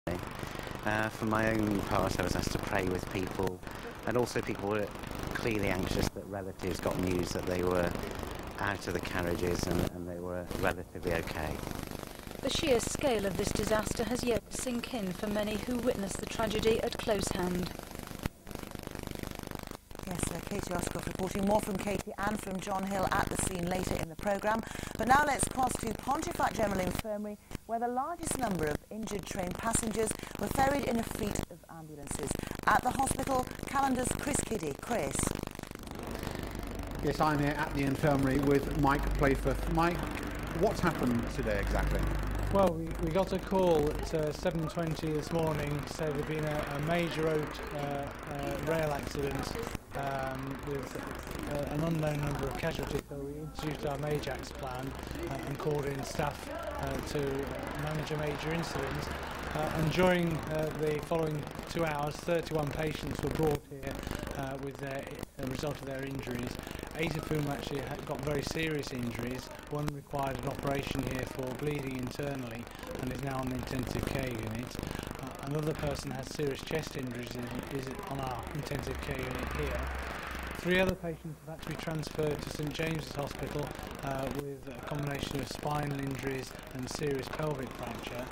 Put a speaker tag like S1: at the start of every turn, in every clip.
S1: For my own part, I was asked to pray with people, and also people were clearly anxious that relatives got news that they were out of the carriages and they were relatively okay.
S2: The sheer scale of this disaster has yet to sink in for many who witnessed the tragedy at close hand.
S3: Yes, Katie Oscoff reporting more from Katie and from John Hill at the scene later in the programme. But now let's cross to Pontefract General Infirmary, where the largest number of injured train passengers were ferried in a fleet of ambulances. At the hospital, Calendar's Chris Kiddy. Chris.
S4: Yes, I'm here at the infirmary with Mike Playforth. Mike, what's happened today exactly?
S5: Well, we got a call at 7:20 this morning to say there'd been a major road rail accident with an unknown number of casualties. So we introduced our MAJAX plan and called in staff to manage a major incident. And during the following 2 hours, 31 patients were brought here with a result of their injuries. 8 of whom actually got very serious injuries. One required an operation here for bleeding internally and is now on the intensive care unit. Another person has serious chest injuries and is on our intensive care unit here. 3 other patients have had to be transferred to St James's Hospital with a combination of spinal injuries and serious pelvic fracture.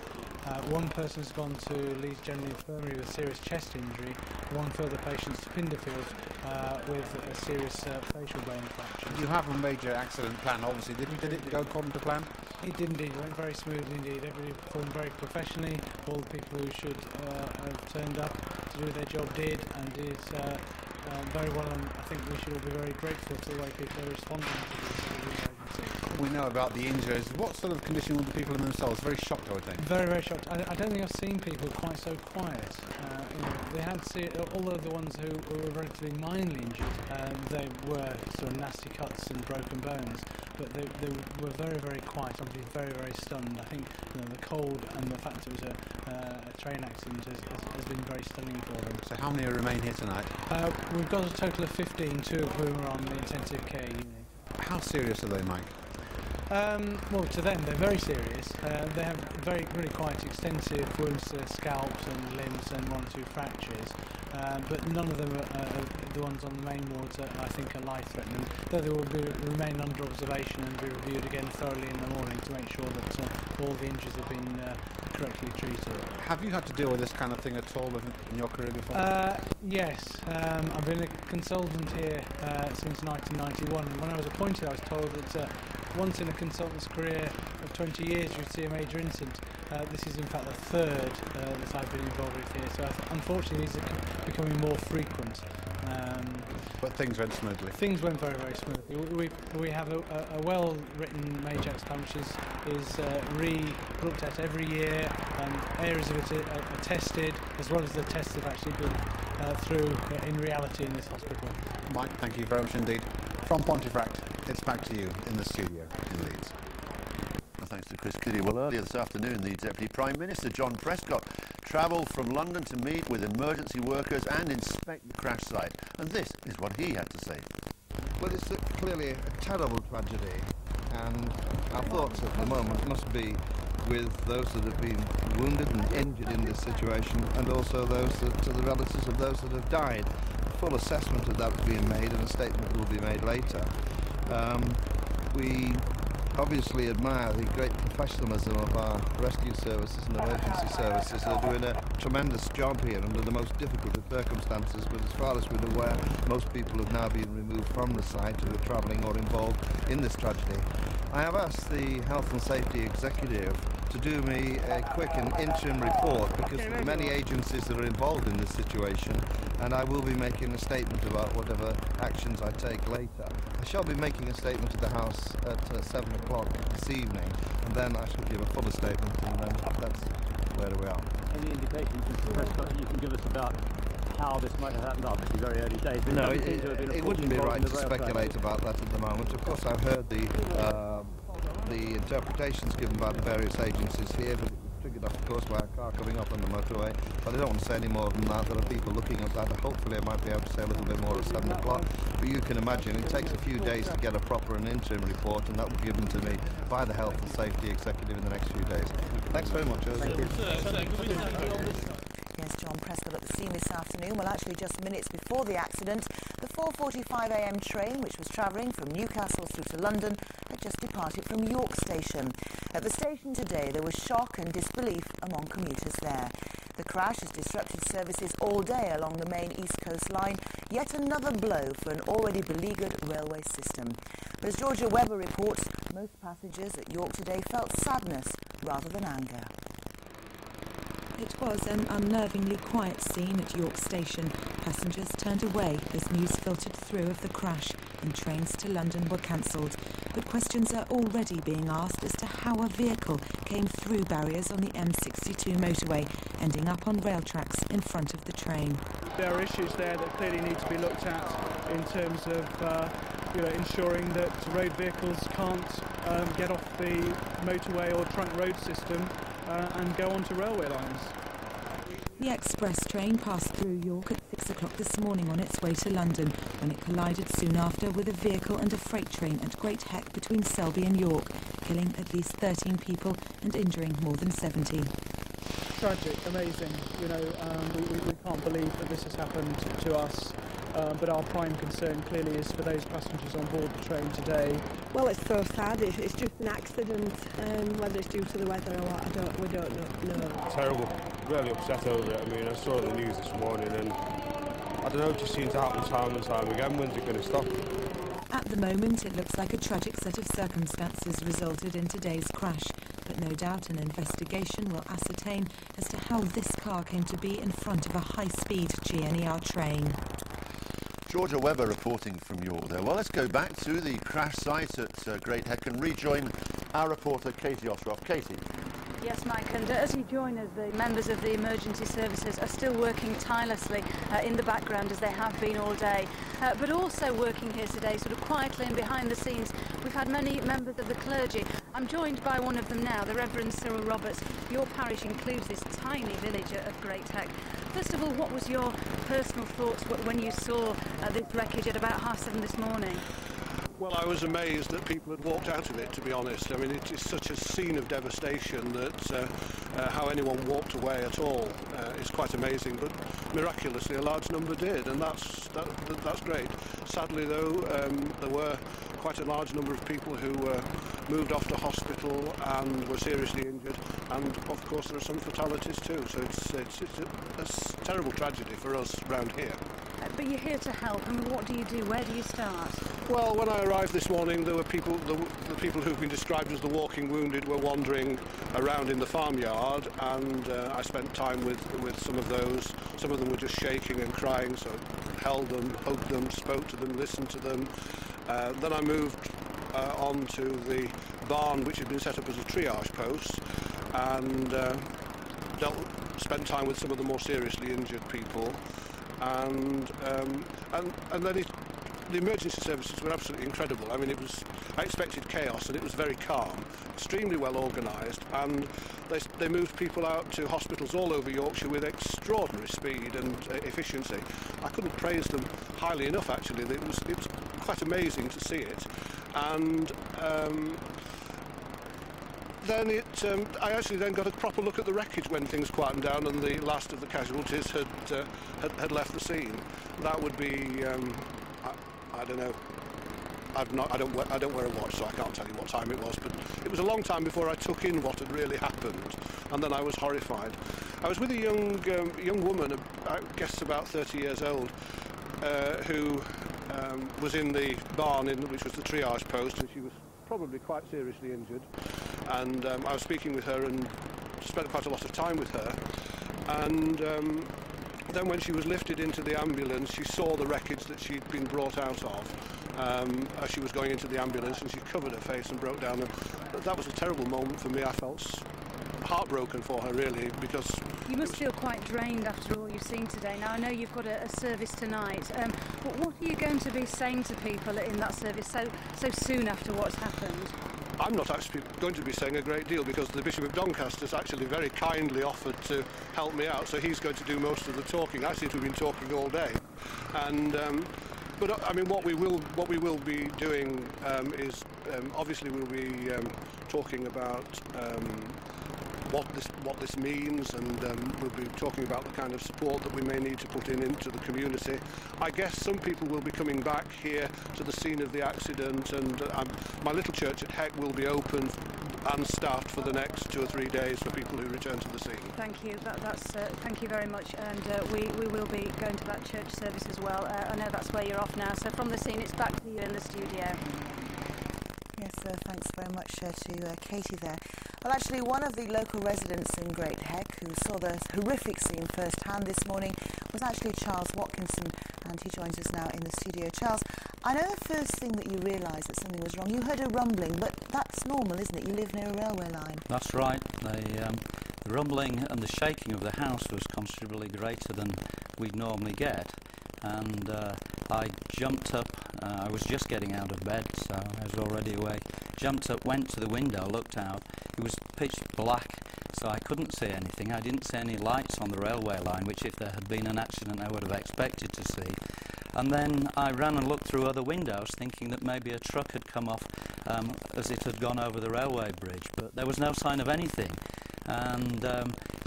S5: One person's gone to Leeds General Infirmary with a serious chest injury. One further patient's to Pinderfield with a serious facial bone fracture.
S4: You have a major accident plan, obviously. Did it go according to plan?
S5: It did indeed. It went very smoothly indeed. Everybody performed very professionally. All the people who should have turned up to do their job did, and did very well, and I think we should all be very grateful for the way people are responding to this emergency.
S4: We know about the injuries. What sort of condition were the people in themselves? Very shocked, I would think.
S5: Very, very shocked. I don't think I've seen people quite so quiet. They had, although the ones who were relatively minorly injured, they were sort of nasty cuts and broken bones, but they were very, very quiet, obviously very, very stunned. I think the cold and the fact it was a train accident has been very stunning for them.
S4: So how many remain here tonight?
S5: We've got a total of 15, 2 of whom are on the intensive care unit.
S4: How serious are they, Mike?
S5: Well, to them, they're very serious. They have really quite extensive wounds to their scalps and limbs and 1 or 2 fractures. But none of them are the ones on the main wards I think are life-threatening. Though they will remain under observation and be reviewed again thoroughly in the morning to make sure that all the injuries have been correctly treated.
S4: Have you had to deal with this kind of thing at all in your career before?
S5: Yes. I've been a consultant here since 1991. And when I was appointed, I was told that once in a consultant's career of 20 years you'd see a major incident. This is in fact the 3rd that I've been involved with here, so unfortunately these are becoming more frequent.
S4: But things went smoothly.
S5: Things went very, very smoothly. We have a well-written MAJAX plan which is re-looked at every year, and areas of it are tested, as well as the tests have actually been through in reality in this hospital.
S4: Mike, thank you very much indeed. From Pontefract, it's back to you in the studio in Leeds.
S6: Well, thanks to Chris Kiddy. Well, earlier this afternoon, the Deputy Prime Minister, John Prescott, travelled from London to meet with emergency workers and inspect the crash site. And this is what he had to say.
S7: Well, it's clearly a terrible tragedy, and our thoughts at the moment must be with those that have been wounded and injured in this situation, and also those to the relatives of those that have died. A full assessment of that is being made, and a statement will be made later. We obviously admire the great professionalism of our rescue services and emergency services. They're doing a tremendous job here under the most difficult of circumstances, but as far as we're aware, most people have now been removed from the site who are travelling or involved in this tragedy. I have asked the Health and Safety Executive to do me a quick and interim report, because there are many agencies that are involved in this situation, and I will be making a statement about whatever actions I take later. I shall be making a statement to the House at 7 o'clock this evening, and then I shall give a fuller statement, and then that's where we are.
S8: Any indications, Mr. Prescott, that you can give us about how this might have happened? Obviously very early days.
S7: No, it wouldn't be right to speculate about that at the moment. Of course, I've heard the interpretations given by the various agencies here, but it was triggered off, of course, by a car coming up on the motorway. But I don't want to say any more than that. There are people looking at that. Hopefully I might be able to say a little bit more at 7 o'clock. But you can imagine it takes a few days to get a proper and interim report, and that will be given to me by the Health and Safety Executive in the next few days. Thanks very much.
S8: Thank you.
S3: afternoon, well actually just minutes before the accident, the 4:45 a.m. train, which was travelling from Newcastle through to London, had just departed from York Station. At the station today, there was shock and disbelief among commuters there. The crash has disrupted services all day along the main East Coast line, yet another blow for an already beleaguered railway system. But as Georgia Webber reports, most passengers at York today felt sadness rather than anger.
S9: It was an unnervingly quiet scene at York Station. Passengers turned away as news filtered through of the crash and trains to London were cancelled. But questions are already being asked as to how a vehicle came through barriers on the M62 motorway, ending up on rail tracks in front of the train.
S10: There are issues there that clearly need to be looked at in terms of ensuring that road vehicles can't get off the motorway or trunk road system and go onto railway lines.
S9: The express train passed through York at 6 o'clock this morning on its way to London, when it collided soon after with a vehicle and a freight train at Great Heck between Selby and York, killing at least 13 people and injuring more than 70.
S10: Tragic, amazing. We can't believe that this has happened to us. But our prime concern clearly is for those passengers on board the train today.
S11: Well, it's so sad. It's just an accident. Whether it's due to the weather or what, we don't know.
S12: Terrible. Really upset over it. I mean, I saw the news this morning and I don't know, it just seems to happen time and time again. When's it going to stop?
S9: At the moment, it looks like a tragic set of circumstances resulted in today's crash, but no doubt an investigation will ascertain as to how this car came to be in front of a high-speed GNER train.
S6: Georgia Webber reporting from York there. Well, let's go back to the crash site at Great Heck and rejoin our reporter Katie Ostroff. Katie.
S2: Yes, Mike, and as you join us, the members of the emergency services are still working tirelessly in the background as they have been all day, but also working here today sort of quietly and behind the scenes. We've had many members of the clergy. I'm joined by one of them now, the Reverend Cyril Roberts. Your parish includes this tiny village of Great Heck. First of all, what was your personal thoughts when you saw this wreckage at about 7:30 this morning?
S13: Well, I was amazed that people had walked out of it, to be honest. I mean, it is such a scene of devastation that how anyone walked away at all is quite amazing. But miraculously, a large number did, and that's great. Sadly, though, there were quite a large number of people who were moved off to hospital and were seriously injured, and of course there are some fatalities too. So it's a terrible tragedy for us round here.
S2: But you're here to help, and what do you do? Where do you start?
S13: Well, when I arrived this morning, there were people, the people who've been described as the walking wounded were wandering around in the farmyard, and I spent time with some of those. Some of them were just shaking and crying, so I held them, hugged them, spoke to them, listened to them. Then I moved on to the barn, which had been set up as a triage post, and spent time with some of the more seriously injured people. And then the emergency services were absolutely incredible. I mean, I expected chaos, and it was very calm, extremely well organised, and they moved people out to hospitals all over Yorkshire with extraordinary speed and efficiency. I couldn't praise them highly enough, actually. It was quite amazing to see it. And then I actually then got a proper look at the wreckage when things quietened down and the last of the casualties had left the scene. That would be, I don't know. I don't wear a watch, so I can't tell you what time it was, but it was a long time before I took in what had really happened, and then I was horrified. I was with a young woman, I guess about 30 years old, who was in the barn, which was the triage post, and she was probably quite seriously injured. And I was speaking with her and spent quite a lot of time with her. And then when she was lifted into the ambulance, she saw the wreckage that she'd been brought out of as she was going into the ambulance, and she covered her face and broke down. And that was a terrible moment for me. I felt heartbroken for her, really, because...
S2: You must feel quite drained after all you've seen today. Now, I know you've got a service tonight, but what are you going to be saying to people in that service so soon after what's happened?
S13: I'm not actually going to be saying a great deal, because the Bishop of Doncaster has actually very kindly offered to help me out, so he's going to do most of the talking. I seem to have been talking all day. And but I mean, what we will be doing is obviously we'll be talking about what this means, and we'll be talking about the kind of support that we may need to put into the community. I guess some people will be coming back here to the scene of the accident, and my little church at Heck will be open and staffed for the next 2 or 3 days for people who return to the scene.
S2: Thank you. Thank you very much. And we will be going to that church service as well. I know that's where you're off now. So from the scene, it's back to you in the studio.
S3: Yes, thanks very much to Katie there. Well, actually, one of the local residents in Great Heck who saw the horrific scene firsthand this morning was actually Charles Watkinson, and he joins us now in the studio. Charles, I know the first thing that you realised that something was wrong, you heard a rumbling, but that's normal, isn't it? You live near a railway line.
S14: That's right. The rumbling and the shaking of the house was considerably greater than we'd normally get, and I jumped up. I was just getting out of bed, so I was already awake. Jumped up, went to the window, looked out. It was pitch black, so I couldn't see anything. I didn't see any lights on the railway line, which if there had been an accident I would have expected to see. And then I ran and looked through other windows, thinking that maybe a truck had come off as it had gone over the railway bridge, but there was no sign of anything. And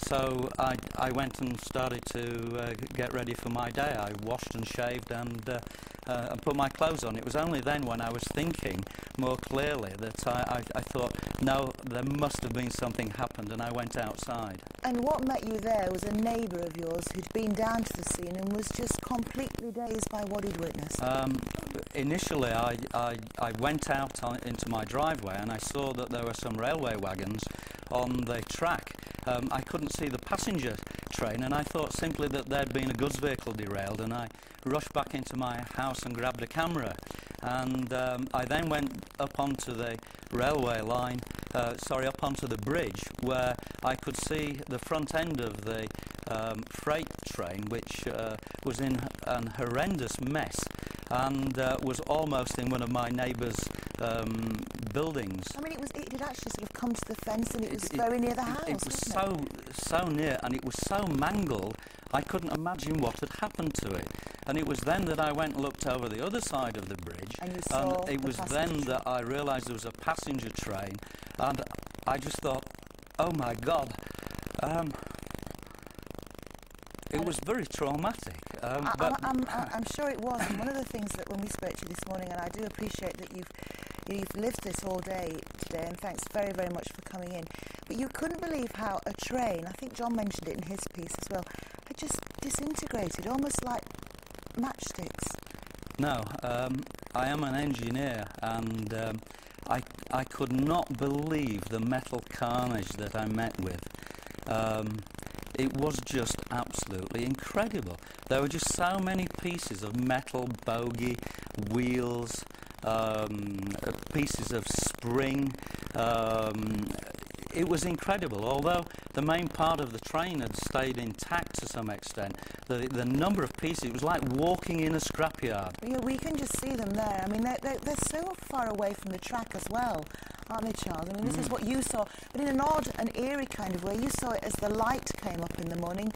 S14: so I went and started to get ready for my day. I washed and shaved and put my clothes on. It was only then when I was thinking more clearly that I thought, no, there must have been something happened, and I went outside.
S3: And what met you there was a neighbour of yours who'd been down to the scene and was just completely dazed by what he'd witnessed.
S14: Initially, I went out into my driveway and I saw that there were some railway wagons on the track. I couldn't see the passenger train, and I thought simply that there'd been a goods vehicle derailed, and I rushed back into my house and grabbed a camera. And I then went up onto the railway line, up onto the bridge, where I could see the front end of the freight train, which was in an horrendous mess and was almost in one of my neighbour's buildings.
S3: I mean, it had actually sort of come to the fence, and it was very near the house.
S14: It was so near, and it was so mangled, I couldn't imagine what had happened to it. And it was then that I went and looked over the other side of the bridge,
S3: and it was
S14: then that I realised there was a passenger train, and I just thought, oh my God. It was very traumatic.
S3: I'm sure it was. And one of the things that when we spoke to you this morning, and I do appreciate that you've lived this all day today, and thanks very, very much for coming in. But you couldn't believe how a train, I think John mentioned it in his piece as well, had just disintegrated, almost like matchsticks.
S14: No, I am an engineer, and I could not believe the metal carnage that I met with. It was just absolutely incredible. There were just so many pieces of metal, bogie, wheels, pieces of spring. It was incredible. Although the main part of the train had stayed intact to some extent, the number of pieces, it was like walking in a scrapyard.
S3: Yeah, we can just see them there. I mean, they're so far away from the track as well, aren't they, Charles? I mean, this is what you saw, but in an odd and eerie kind of way. You saw it as the light came up in the morning,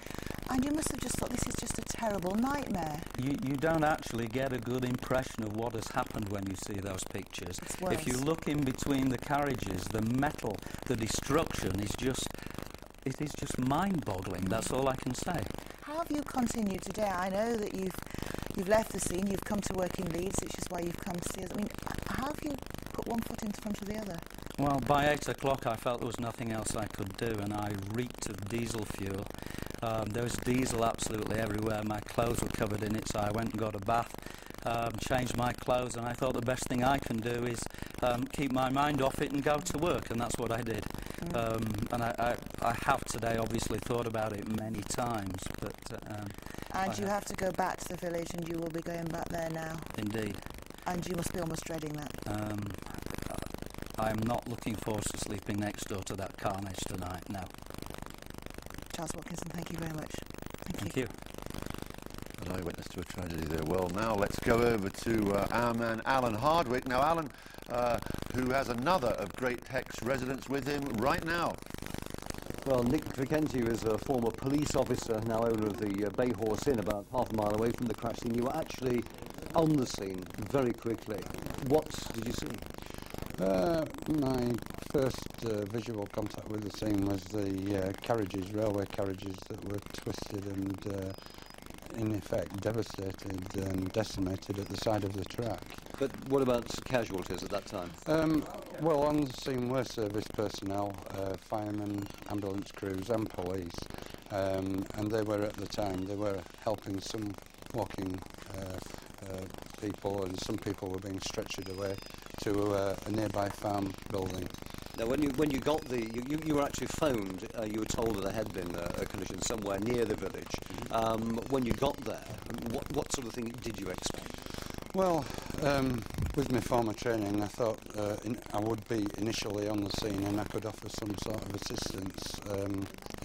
S3: and you must have just thought, this is just a terrible nightmare.
S14: You don't actually get a good impression of what has happened when you see those pictures.
S3: It's worse.
S14: If you look in between the carriages, the metal, the destruction is just mind-boggling. That's all I can say.
S3: How have you continued today? I know that you've left the scene, you've come to work in Leeds, which is why you've come to see us. I mean, how have you put one foot in front of the other?
S14: Well, by 8 o'clock I felt there was nothing else I could do, and I reeked of diesel fuel. There was diesel absolutely everywhere. My clothes were covered in it, so I went and got a bath, changed my clothes, and I thought the best thing I can do is keep my mind off it and go to work, and that's what I did. And I have today obviously thought about it many times, but...
S3: and you have to go back to the village, and you will be going back there now.
S14: Indeed.
S3: And you must be almost dreading that.
S14: I'm not looking forward to sleeping next door to that carnage tonight, no.
S3: Charles Watkinson, thank you very much.
S14: Thank you.
S6: An eyewitness to a tragedy there. Well, now let's go over to our man Alan Hardwick. Now, Alan, who has another of Great Heck's residents with him right now.
S15: Well, Nick Vicenti is a former police officer, now owner of the Bay Horse Inn, about half a mile away from the crash scene. You were actually on the scene very quickly. What did you see?
S16: My first visual contact with the scene was the carriages, railway carriages that were twisted and in effect devastated and decimated at the side of the track.
S15: But what about casualties at that time?
S16: Well, on the scene were service personnel, firemen, ambulance crews and police, and they were at the time, they were helping some walking people, and some people were being stretchered away to a nearby farm building.
S15: Now, when you got you were actually phoned. You were told that there had been a collision somewhere near the village. When you got there, what sort of thing did you expect?
S16: Well, with my former training, I thought I would be initially on the scene and I could offer some sort of assistance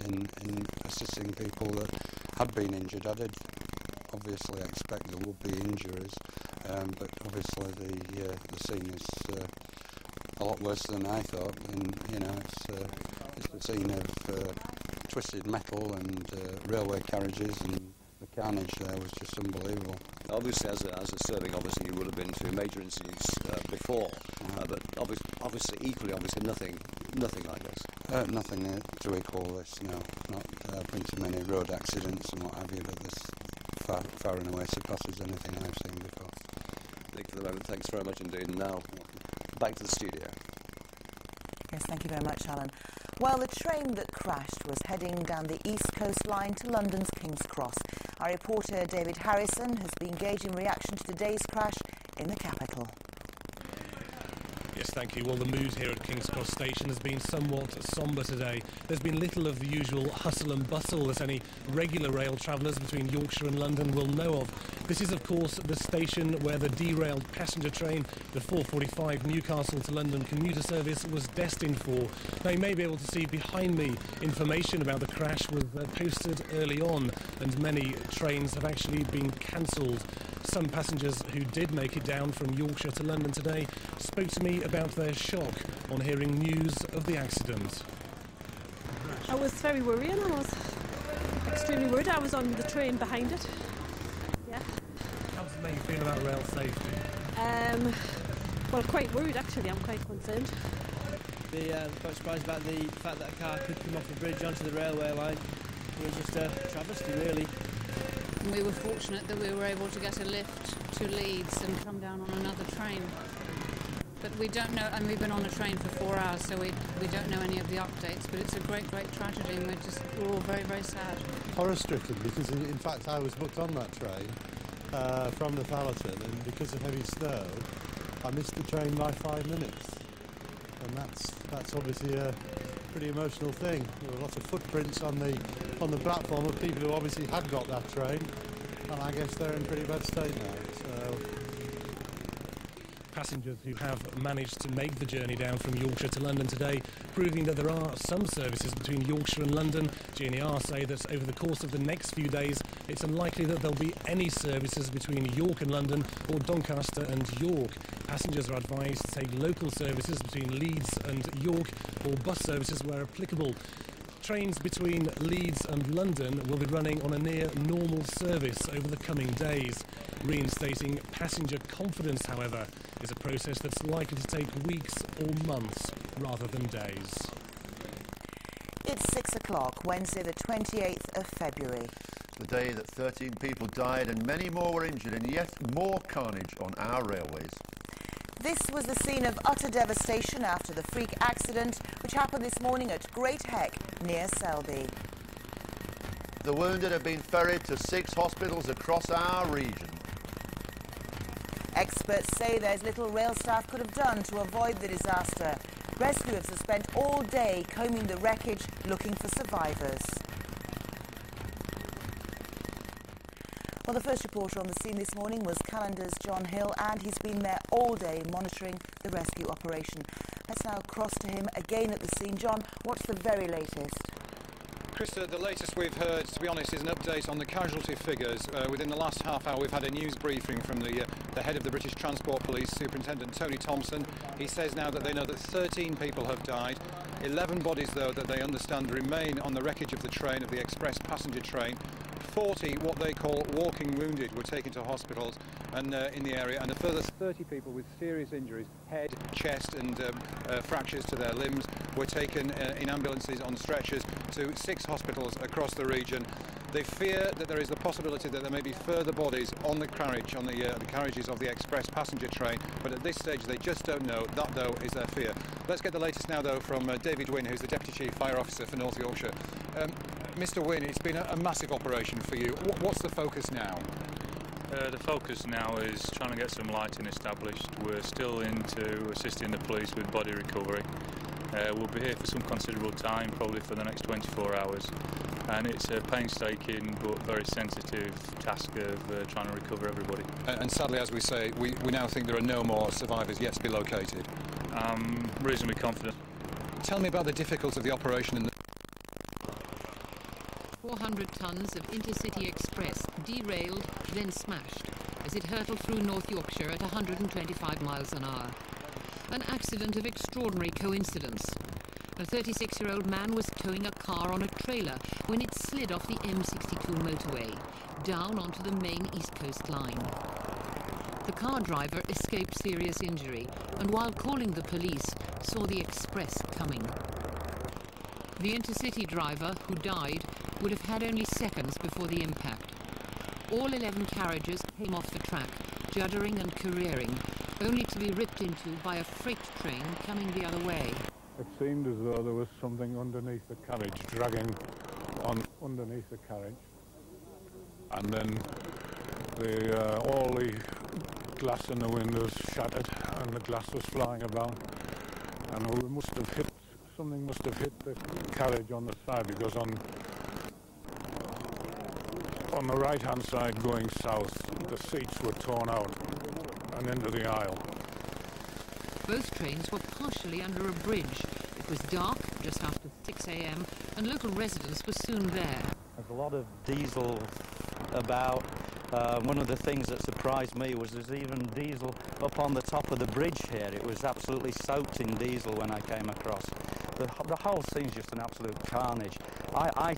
S16: in assisting people that had been injured. I did obviously expect there would be injuries, but obviously the scene is a lot worse than I thought, and you know it's the scene of twisted metal and railway carriages, and the carnage there was just unbelievable.
S15: Obviously, as a serving officer, you would have been through major incidents before, but obviously, equally obviously, nothing like this.
S16: Nothing to equal this. No, not. I've been to many road accidents and what have you, but this far and away surpasses anything I've seen before.
S15: Nick, for the moment, thanks very much indeed. And now, back to the studio.
S3: Yes, thank you very much, Alan. Well, the train that crashed was heading down the East Coast line to London's King's Cross. Our reporter David Harrison has been gauging reaction to today's crash in the capital.
S17: Yes, thank you. Well, the mood here at King's Cross Station has been somewhat sombre today. There's been little of the usual hustle and bustle that any regular rail travellers between Yorkshire and London will know of. This is, of course, the station where the derailed passenger train, the 4:45 Newcastle to London commuter service, was destined for. Now, you may be able to see behind me information about the crash was posted early on, and many trains have actually been cancelled. Some passengers who did make it down from Yorkshire to London today spoke to me about their shock on hearing news of the accident.
S11: I was very worrying. I was extremely worried. I was on the train behind it. Yeah.
S17: How does it make you feel about rail safety?
S11: Well, quite worried actually. I'm quite concerned.
S18: Quite surprised about the fact that a car could come off the bridge onto the railway line. It was just a travesty, really.
S19: We were fortunate that we were able to get a lift to Leeds and come down on another train. But we don't know, and we've been on a train for 4 hours, so we don't know any of the updates, but it's a great, great tragedy, and we're all very, very sad.
S20: Horror-stricken, because in fact I was booked on that train from Northallerton, and because of heavy snow, I missed the train by 5 minutes. And that's obviously a pretty emotional thing. There were lots of footprints on the platform of people who obviously had got that train, and I guess they're in pretty bad state now. So
S17: passengers who have managed to make the journey down from Yorkshire to London today, proving that there are some services between Yorkshire and London. GNR say that over the course of the next few days, it's unlikely that there'll be any services between York and London or Doncaster and York. Passengers are advised to take local services between Leeds and York, or bus services where applicable. Trains between Leeds and London will be running on a near normal service over the coming days. Reinstating passenger confidence, however, is a process that's likely to take weeks or months rather than days.
S3: It's 6 o'clock, Wednesday the 28th of February.
S6: The day that 13 people died and many more were injured, and yet more carnage on our railways.
S3: This was the scene of utter devastation after the freak accident which happened this morning at Great Heck near Selby.
S6: The wounded have been ferried to 6 hospitals across our region.
S3: Experts say there's little rail staff could have done to avoid the disaster. Rescuers have spent all day combing the wreckage looking for survivors. Well, the first reporter on the scene this morning was Calendar's John Hill, and he's been there all day monitoring the rescue operation. Let's now cross to him again at the scene. John, what's the very latest?
S21: Krista, the latest we've heard, to be honest, is an update on the casualty figures. Within the last half hour, we've had a news briefing from the head of the British Transport Police, Superintendent Tony Thompson. He says now that they know that 13 people have died. 11 bodies, though, that they understand remain on the wreckage of the train, of the express passenger train. 40 what they call walking wounded were taken to hospitals and in the area, and a further 30 people with serious injuries, head, chest and fractures to their limbs, were taken in ambulances on stretchers to 6 hospitals across the region. They fear that there is the possibility that there may be further bodies on the carriage, on the carriages of the express passenger train, but at this stage they just don't know. That, though, is their fear. Let's get the latest now, though, from David Wynne, who's the Deputy Chief Fire Officer for North Yorkshire. Mr. Wynne, it's been a massive operation for you. What's the focus now?
S1: The focus now is trying to get some lighting established. We're still into assisting the police with body recovery. We'll be here for some considerable time, probably for the next 24 hours. And it's a painstaking but very sensitive task of trying to recover everybody.
S21: And sadly, as we say, we now think there are no more survivors yet to be located.
S1: I'm reasonably confident.
S21: Tell me about the difficulties of the operation. And
S22: 400 tonnes of intercity express derailed, then smashed, as it hurtled through North Yorkshire at 125 miles an hour. An accident of extraordinary coincidence. A 36-year-old man was towing a car on a trailer when it slid off the M62 motorway, down onto the main East Coast line. The car driver escaped serious injury, and while calling the police, saw the express coming. The intercity driver, who died, would have had only seconds before the impact. All 11 carriages came off the track, juddering and careering, only to be ripped into by a freight train coming the other way.
S23: It seemed as though there was something underneath the carriage, dragging on underneath the carriage. And then all the glass in the windows shattered and the glass was flying about. And something must have hit the carriage on the side, because on the right-hand side going south, the seats were torn out and into the aisle.
S22: Both trains were partially under a bridge. It was dark, just after 6 a.m, and local residents were soon there.
S14: There's a lot of diesel about. One of the things that surprised me was there's even diesel up on the top of the bridge here. It was absolutely soaked in diesel when I came across. The whole scene's just an absolute carnage. I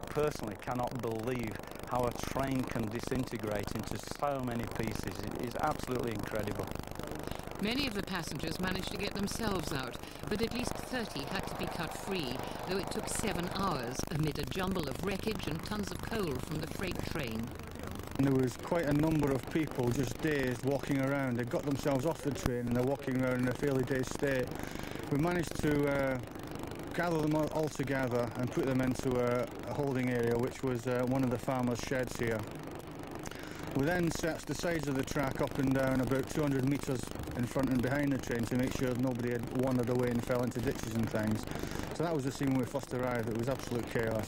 S14: personally cannot believe how a train can disintegrate into so many pieces. It is absolutely incredible.
S22: Many of the passengers managed to get themselves out, but at least 30 had to be cut free, though it took 7 hours amid a jumble of wreckage and tons of coal from the freight train.
S24: There was quite a number of people just dazed walking around. They got themselves off the train and they're walking around in a fairly dazed state. We managed to gather them all together and put them into a holding area, which was one of the farmers' sheds here. We then set the sides of the track up and down about 200 metres in front and behind the train to make sure nobody had wandered away and fell into ditches and things. So that was the scene when we first arrived. It was absolute chaos.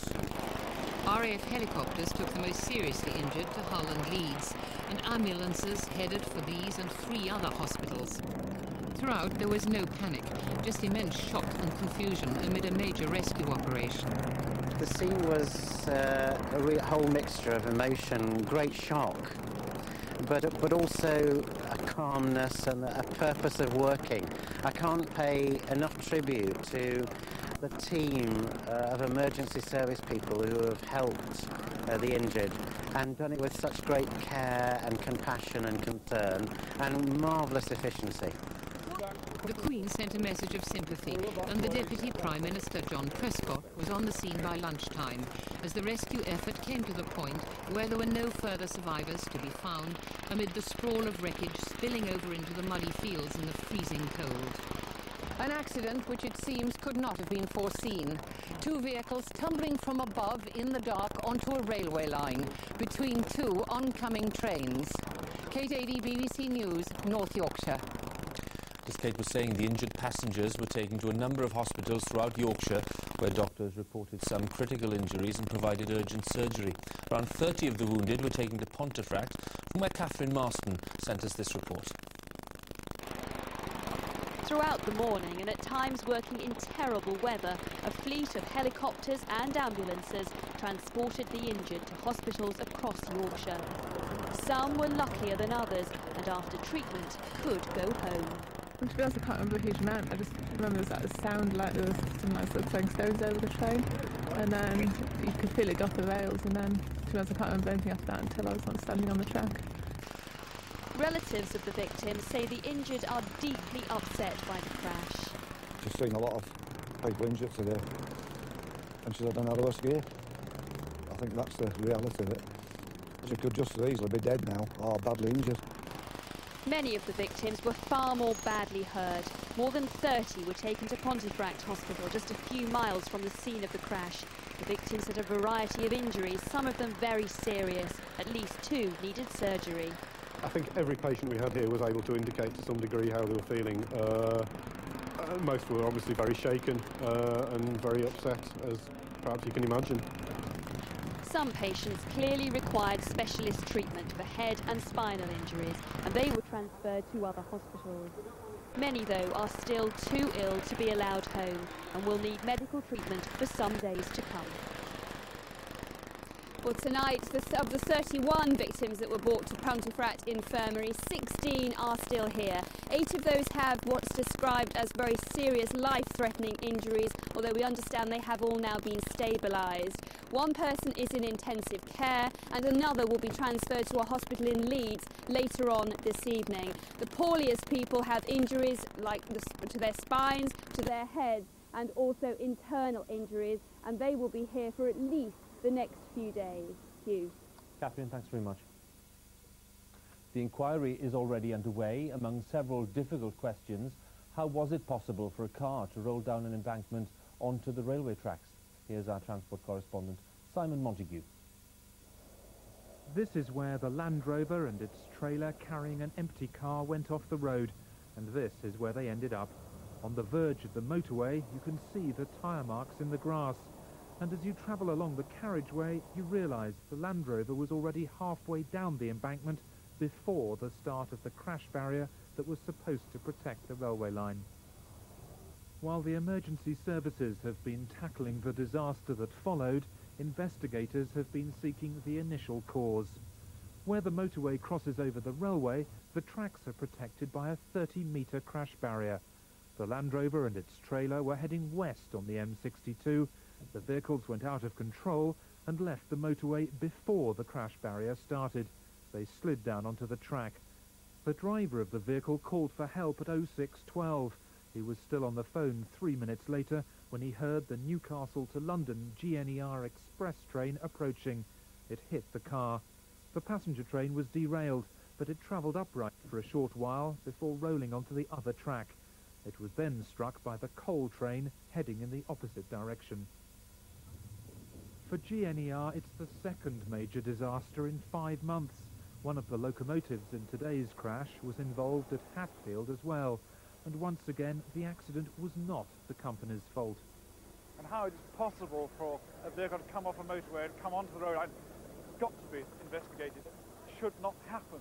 S22: RAF helicopters took the most seriously injured to Hull and Leeds, and ambulances headed for these and 3 other hospitals. Throughout, there was no panic, just immense shock and confusion amid a major rescue operation.
S25: The scene was a whole mixture of emotion, great shock, but also a calmness and a purpose of working. I can't pay enough tribute to the team of emergency service people who have helped the injured and done it with such great care and compassion and concern and marvellous efficiency.
S22: The Queen sent a message of sympathy, and the Deputy Prime Minister, John Prescott, was on the scene by lunchtime as the rescue effort came to the point where there were no further survivors to be found amid the sprawl of wreckage spilling over into the muddy fields in the freezing cold. An accident which it seems could not have been foreseen. 2 vehicles tumbling from above in the dark onto a railway line between 2 oncoming trains. Kate Adey, BBC News, North Yorkshire.
S26: As Kate was saying, the injured passengers were taken to a number of hospitals throughout Yorkshire, where doctors reported some critical injuries and provided urgent surgery. Around 30 of the wounded were taken to Pontefract, from where Catherine Marston sent us this report.
S27: Throughout the morning, and at times working in terrible weather, a fleet of helicopters and ambulances transported the injured to hospitals across Yorkshire. Some were luckier than others, and after treatment could go home.
S28: To be honest, I can't remember a huge amount. I just remember there was that sound like there was some like sort of throwing stones over the train, and then you could feel it go off the rails, and then To be honest, I can't remember anything after that until I was standing on the track.
S27: Relatives of the victims say the injured are deeply upset by the crash.
S4: She's seen a lot of people injured today, and she's had another scare. I think that's the reality of it. She could just as easily be dead now, or badly injured.
S27: Many of the victims were far more badly hurt. More than 30 were taken to Pontefract Hospital, just a few miles from the scene of the crash. The victims had a variety of injuries, some of them very serious. At least 2 needed surgery.
S5: I think every patient we had here was able to indicate to some degree how they were feeling. Most were obviously very shaken and very upset, as perhaps you can imagine.
S27: Some patients clearly required specialist treatment for head and spinal injuries, and they were transferred to other hospitals. Many, though, are still too ill to be allowed home and will need medical treatment for some days to come.
S7: Well, tonight, of the 31 victims that were brought to Pontefract Infirmary, 16 are still here. 8 of those have what's described as very serious life-threatening injuries, although we understand they have all now been stabilised. One person is in intensive care and another will be transferred to a hospital in Leeds later on this evening. The poorliest people have injuries like to their spines, to their heads, and also internal injuries, and they will be here for at least the next few days. Hugh.
S8: Catherine, thanks very much. The inquiry is already underway. Among several difficult questions, how was it possible for a car to roll down an embankment onto the railway tracks? Here's our transport correspondent, Simon Montague.
S9: This is where the Land Rover and its trailer carrying an empty car went off the road, and this is where they ended up. On the verge of the motorway, you can see the tyre marks in the grass. And as you travel along the carriageway, you realise the Land Rover was already halfway down the embankment before the start of the crash barrier that was supposed to protect the railway line. While the emergency services have been tackling the disaster that followed, investigators have been seeking the initial cause. Where the motorway crosses over the railway, the tracks are protected by a 30-metre crash barrier. The Land Rover and its trailer were heading west on the M62. The vehicles went out of control and left the motorway before the crash barrier started. They slid down onto the track. The driver of the vehicle called for help at 0612. He was still on the phone 3 minutes later when he heard the Newcastle to London GNER express train approaching. It hit the car. The passenger train was derailed, but it travelled upright for a short while before rolling onto the other track. It was then struck by the coal train heading in the opposite direction. For GNER, it's the second major disaster in 5 months. One of the locomotives in today's crash was involved at Hatfield as well. And once again, the accident was not the company's fault.
S10: And how it is possible for a vehicle to come off a motorway and come onto the road line, it's got to be investigated. It should not happen.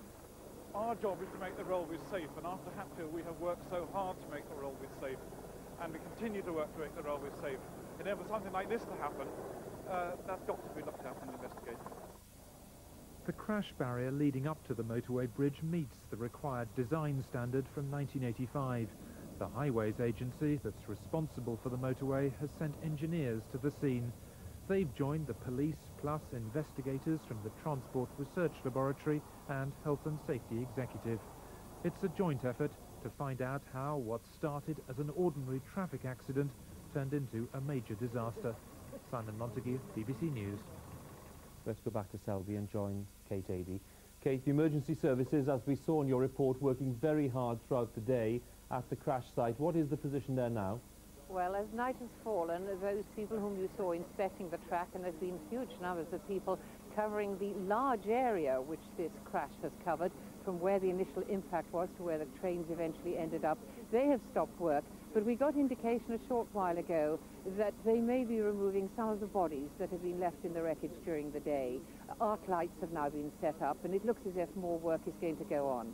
S10: Our job is to make the railways safe, and after Hatfield we have worked so hard to make the railways safe, and we continue to work to make the railways safe. And then for something like this to happen, that's got to be looked at and investigated.
S9: The crash barrier leading up to the motorway bridge meets the required design standard from 1985. The Highways Agency that's responsible for the motorway has sent engineers to the scene. They've joined the police plus investigators from the Transport Research Laboratory and Health and Safety Executive. It's a joint effort to find out how what started as an ordinary traffic accident turned into a major disaster. Simon Montague, BBC News.
S8: Let's go back to Selby and join Kate Adey. Kate, the emergency services, as we saw in your report, working very hard throughout the day at the crash site. What is the position there now?
S12: Well, as night has fallen, those people whom you saw inspecting the track, and there's been huge numbers of people covering the large area which this crash has covered, from where the initial impact was to where the trains eventually ended up, they have stopped work. But we got indication a short while ago that they may be removing some of the bodies that have been left in the wreckage during the day. Arc lights have now been set up, and it looks as if more work is going to go on.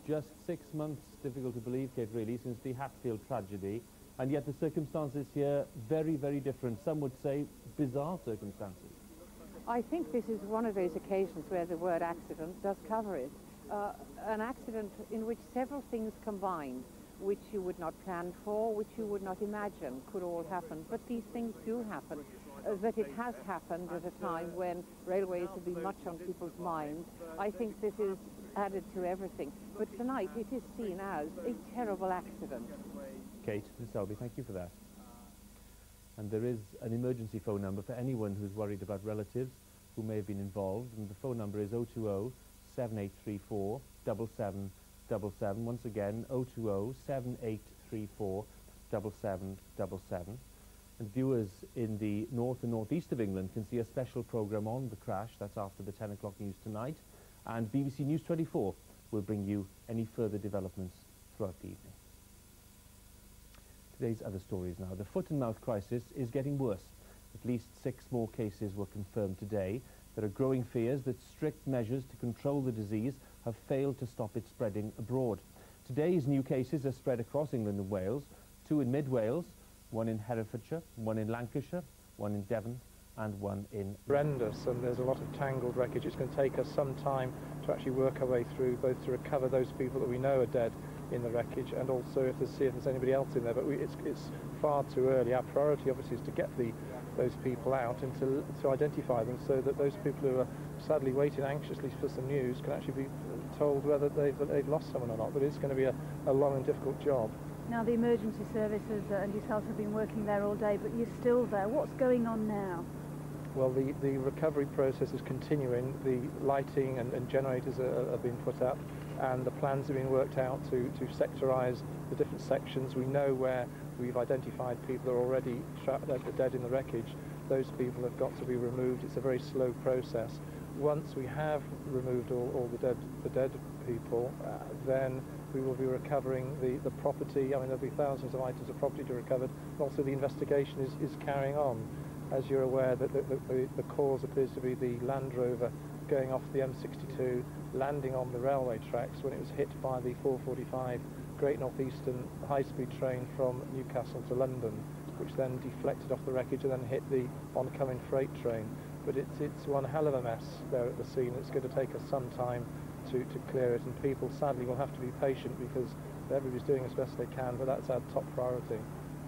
S8: Just 6 months, difficult to believe, Kate, really, since the Hatfield tragedy, and yet the circumstances here very, very different. Some would say bizarre circumstances.
S12: I think this is one of those occasions where the word accident does cover it. An accident in which several things combined, which you would not plan for, which you would not imagine could all happen. But these things do happen. that it has happened at a time when railways have been much on people's minds. I think this is added to everything. But tonight it is seen as a terrible accident.
S8: Kate, Ms. Selby, thank you for that. And there is an emergency phone number for anyone who's worried about relatives who may have been involved, and the phone number is 020 7834 7777. Once again, 020 7834 7777. And viewers in the north and northeast of England can see a special programme on the crash. That's after the 10 o'clock news tonight. And BBC News 24 will bring you any further developments throughout the evening. Today's other stories now. The foot and mouth crisis is getting worse. At least 6 more cases were confirmed today. There are growing fears that strict measures to control the disease have failed to stop it spreading abroad. Today's new cases are spread across England and Wales, 2 in mid-Wales, 1 in Herefordshire, 1 in Lancashire, 1 in Devon, and 1 in...
S2: Horrendous, and there's a lot of tangled wreckage. It's going to take us some time to actually work our way through, both to recover those people that we know are dead in the wreckage, and also see if there's anybody else in there. But it's far too early. Our priority, obviously, is to get those people out and to identify them, so that those people who are sadly waiting anxiously for some news can actually be told whether they've lost someone or not. But it's going to be a long and difficult job.
S11: Now, the emergency services and yourself have been working there all day, but you're still there. What's going on now?
S2: Well, the recovery process is continuing. The lighting and generators are being put up, and the plans have been worked out to sectorise the different sections. We know where we've identified people that are already dead in the wreckage. Those people have got to be removed. It's a very slow process. Once we have removed all the dead people, then we will be recovering the property. I mean, there'll be thousands of items of property to recover. And also the investigation is carrying on. As you're aware, that the cause appears to be the Land Rover going off the M62, landing on the railway tracks when it was hit by the 445 Great North Eastern high-speed train from Newcastle to London, which then deflected off the wreckage and then hit the oncoming freight train. But it's one hell of a mess there at the scene. It's going to take us some time to clear it, and people sadly will have to be patient because everybody's doing as best they can, but that's our top priority.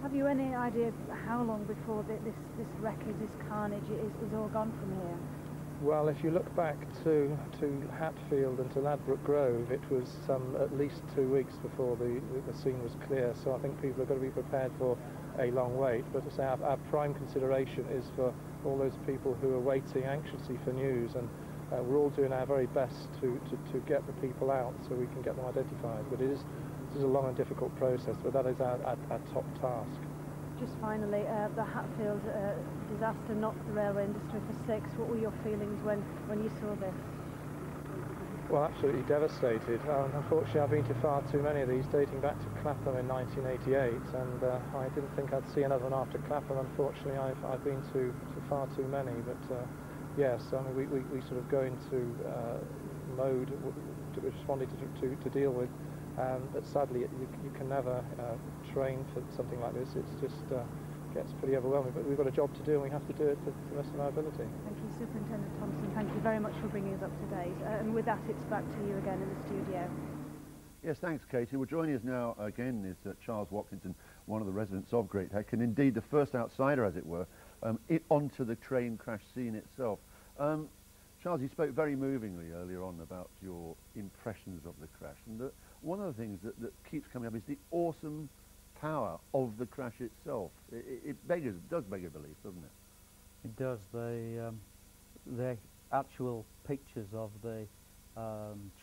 S11: Have you any idea how long before this wreckage, this carnage is all gone from here?
S2: Well, if you look back to Hatfield and to Ladbroke Grove, it was at least 2 weeks before the scene was clear, so I think people are going to be prepared for a long wait. But to say our prime consideration is for all those people who are waiting anxiously for news, and we're all doing our very best to get the people out so we can get them identified. But this is a long and difficult process, but that is our top task.
S11: Just finally, the Hatfield disaster knocked the railway industry for 6. What were your feelings when you saw this?
S2: Well, absolutely devastated. Unfortunately, I've been to far too many of these, dating back to Clapham in 1988, and I didn't think I'd see another one after Clapham. Unfortunately, I've been to far too many, but yes, I mean, we sort of go into mode which is wanted to deal with, but sadly you can never train for something like this. It's just gets pretty overwhelming, but we've got a job to do and we have to do it to the best of our ability.
S11: Thank you, Superintendent Thompson. Thank you very much for bringing us up to date. And with that, it's back to you again in the studio.
S6: Yes, thanks, Katie. Well, joining us now again is Charles Watkinson, one of the residents of Great Heck, and indeed the first outsider, as it were, onto the train crash scene itself. Charles, you spoke very movingly earlier on about your impressions of the crash, and one of the things that keeps coming up is the awesome power of the crash itself. It does beg a belief, doesn't it?
S14: It does. The actual pictures of the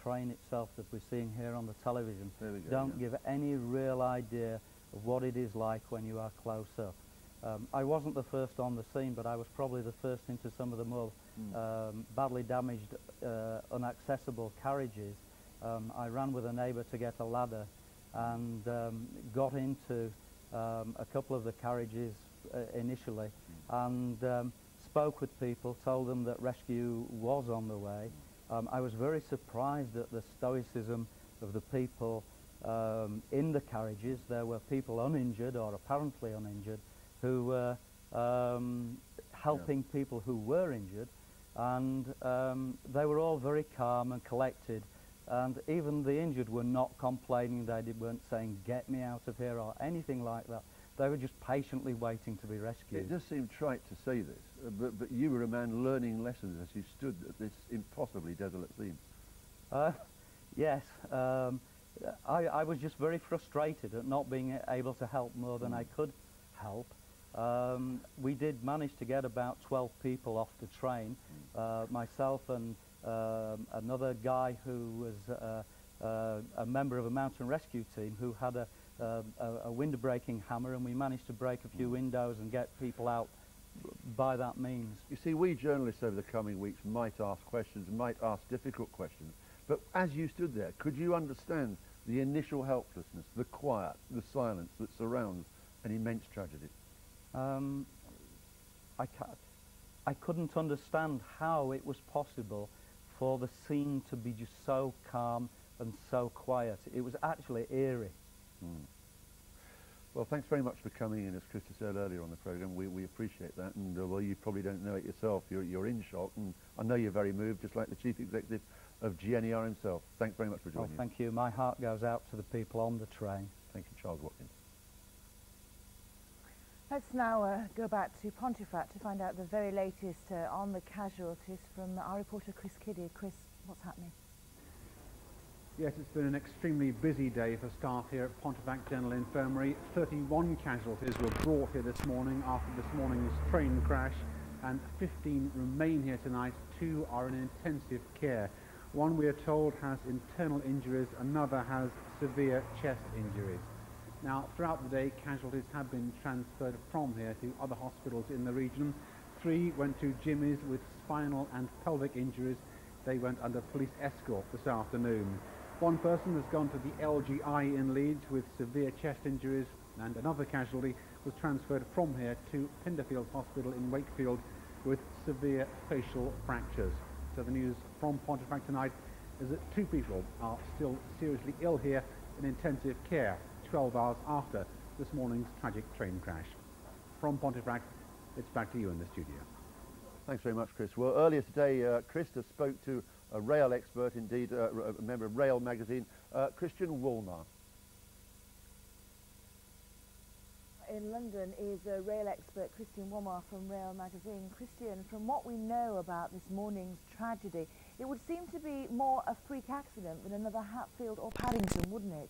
S14: train itself that we're seeing here on the television don't give any real idea of what it is like when you are close up. I wasn't the first on the scene, but I was probably the first into some of the more badly damaged, inaccessible carriages. I ran with a neighbour to get a ladder and got into a couple of the carriages initially and spoke with people, told them that rescue was on the way. I was very surprised at the stoicism of the people in the carriages. There were people uninjured or apparently uninjured who were helping people who were injured, and they were all very calm and collected, and even the injured were not complaining. They weren't saying, "Get me out of here," or anything like that.
S3: They were just patiently waiting to be rescued.
S6: It does seem trite to say this, but you were a man learning lessons as you stood at this impossibly desolate scene.
S3: Yes, I was just very frustrated at not being able to help more than I could help. We did manage to get about 12 people off the train, myself and another guy who was a member of a mountain rescue team who had a window breaking hammer, and we managed to break a few windows and get people out by that means.
S6: You see, we journalists over the coming weeks might ask questions, might ask difficult questions, but as you stood there, could you understand the initial helplessness, the quiet, the silence that surrounds an immense tragedy?
S3: I couldn't understand how it was possible for the scene to be just so calm and so quiet. It was actually eerie.
S6: Well, thanks very much for coming in. As Krista said earlier on the programme, we appreciate that, and well, you probably don't know it yourself. You're in shock, and I know you're very moved, just like the Chief Executive of GNER himself. Thanks very much for joining us.
S3: Thank you. My heart goes out to the people on the train.
S6: Thank you, Charles Watkins.
S13: Let's now go back to Pontefract to find out the very latest on the casualties from our reporter Chris Kiddie. Chris, what's happening?
S15: Yes, it's been an extremely busy day for staff here at Pontefract General Infirmary. 31 casualties were brought here this morning after this morning's train crash, and 15 remain here tonight. 2 are in intensive care. One, we are told, has internal injuries, another has severe chest injuries. Now, throughout the day, casualties have been transferred from here to other hospitals in the region. 3 went to Jimmy's with spinal and pelvic injuries. They went under police escort this afternoon. 1 person has gone to the LGI in Leeds with severe chest injuries, and another casualty was transferred from here to Pinderfield Hospital in Wakefield with severe facial fractures. So the news from Pontefract tonight is that 2 people are still seriously ill here in intensive care, 12 hours after this morning's tragic train crash. From Pontefract, it's back to you in the studio.
S6: Thanks very much, Chris. Well, earlier today, Krista spoke to a rail expert, indeed, a member of Rail magazine, Christian Woolmer.
S13: In London is a rail expert, Christian Woolmer from Rail magazine. Christian, from what we know about this morning's tragedy, it would seem to be more a freak accident than another Hatfield or Paddington, wouldn't it?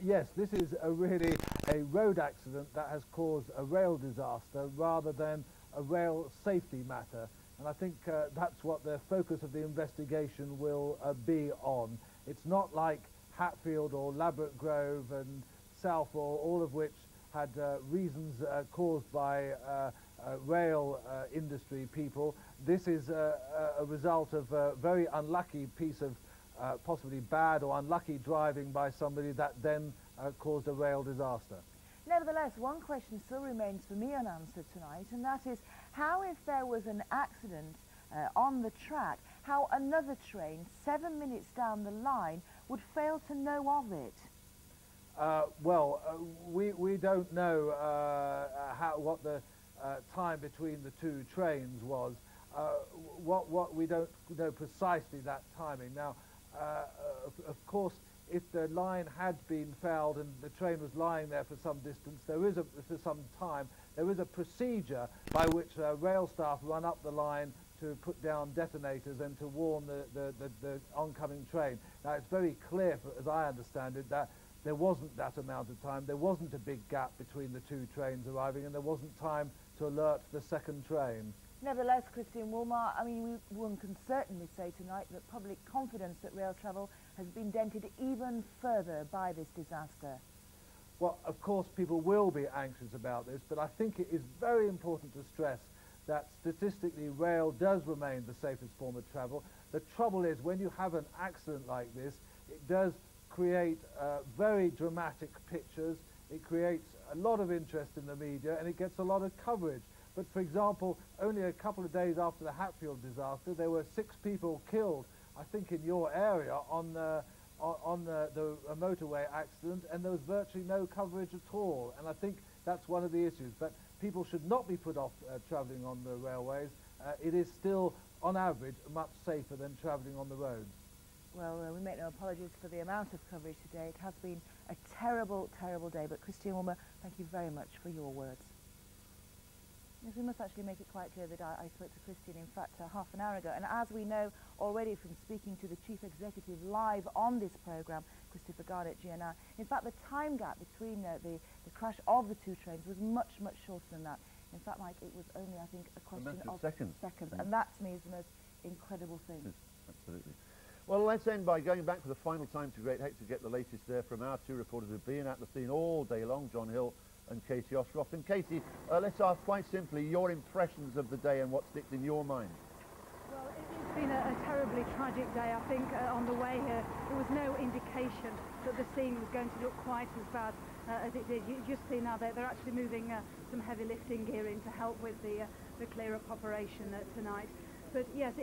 S16: Yes, this is really a road accident that has caused a rail disaster rather than a rail safety matter. And I think that's what the focus of the investigation will be on. It's not like Hatfield or Ladbroke Grove and Southall, all of which had reasons caused by rail industry people. This is a result of a very unlucky piece of possibly bad or unlucky driving by somebody that then caused a rail disaster.
S13: Nevertheless, one question still remains for me unanswered tonight, and that is how, if there was an accident on the track, how another train 7 minutes down the line would fail to know of it?
S16: We don't know what the time between the 2 trains was. What we don't know precisely that timing. Now, of course, if the line had been fouled and the train was lying there for some distance, for some time, there is a procedure by which rail staff run up the line to put down detonators and to warn the oncoming train. Now, it's very clear, as I understand it, that there wasn't that amount of time. There wasn't a big gap between the 2 trains arriving, and there wasn't time to alert the second train.
S13: Nevertheless, Christian Woolmer, I mean, one can certainly say tonight that public confidence at rail travel has been dented even further by this disaster.
S16: Well, of course, people will be anxious about this, but I think it is very important to stress that statistically rail does remain the safest form of travel. The trouble is, when you have an accident like this, it does create very dramatic pictures. It creates a lot of interest in the media, and it gets a lot of coverage. But for example, only a couple of days after the Hatfield disaster, there were 6 people killed, I think in your area, on the motorway accident, and there was virtually no coverage at all. And I think that's one of the issues. But people should not be put off travelling on the railways. It is still, on average, much safer than travelling on the roads.
S13: Well, we make no apologies for the amount of coverage today. It has been a terrible, terrible day. But Christian Wommer, thank you very much for your words. Yes, we must actually make it quite clear that I spoke to Christian, in fact, half an hour ago. And as we know already from speaking to the Chief Executive live on this programme, Christopher Gard at GNR, in fact, the time gap between the crash of the two trains was much, much shorter than that. In fact, Mike, it was only, I think, a question of seconds. And that, to me, is the most incredible thing.
S6: Absolutely. Well, let's end by going back for the final time to Great Heck to get the latest there from our two reporters who've been at the scene all day long, John Hill and Katie Oscroft. And Katie, let's ask quite simply your impressions of the day and what sticks in your mind.
S11: Well, it's been a terribly tragic day. I think on the way here there was no indication that the scene was going to look quite as bad as it did. You just see now that they're actually moving some heavy lifting gear in to help with the clear-up operation tonight. But yes,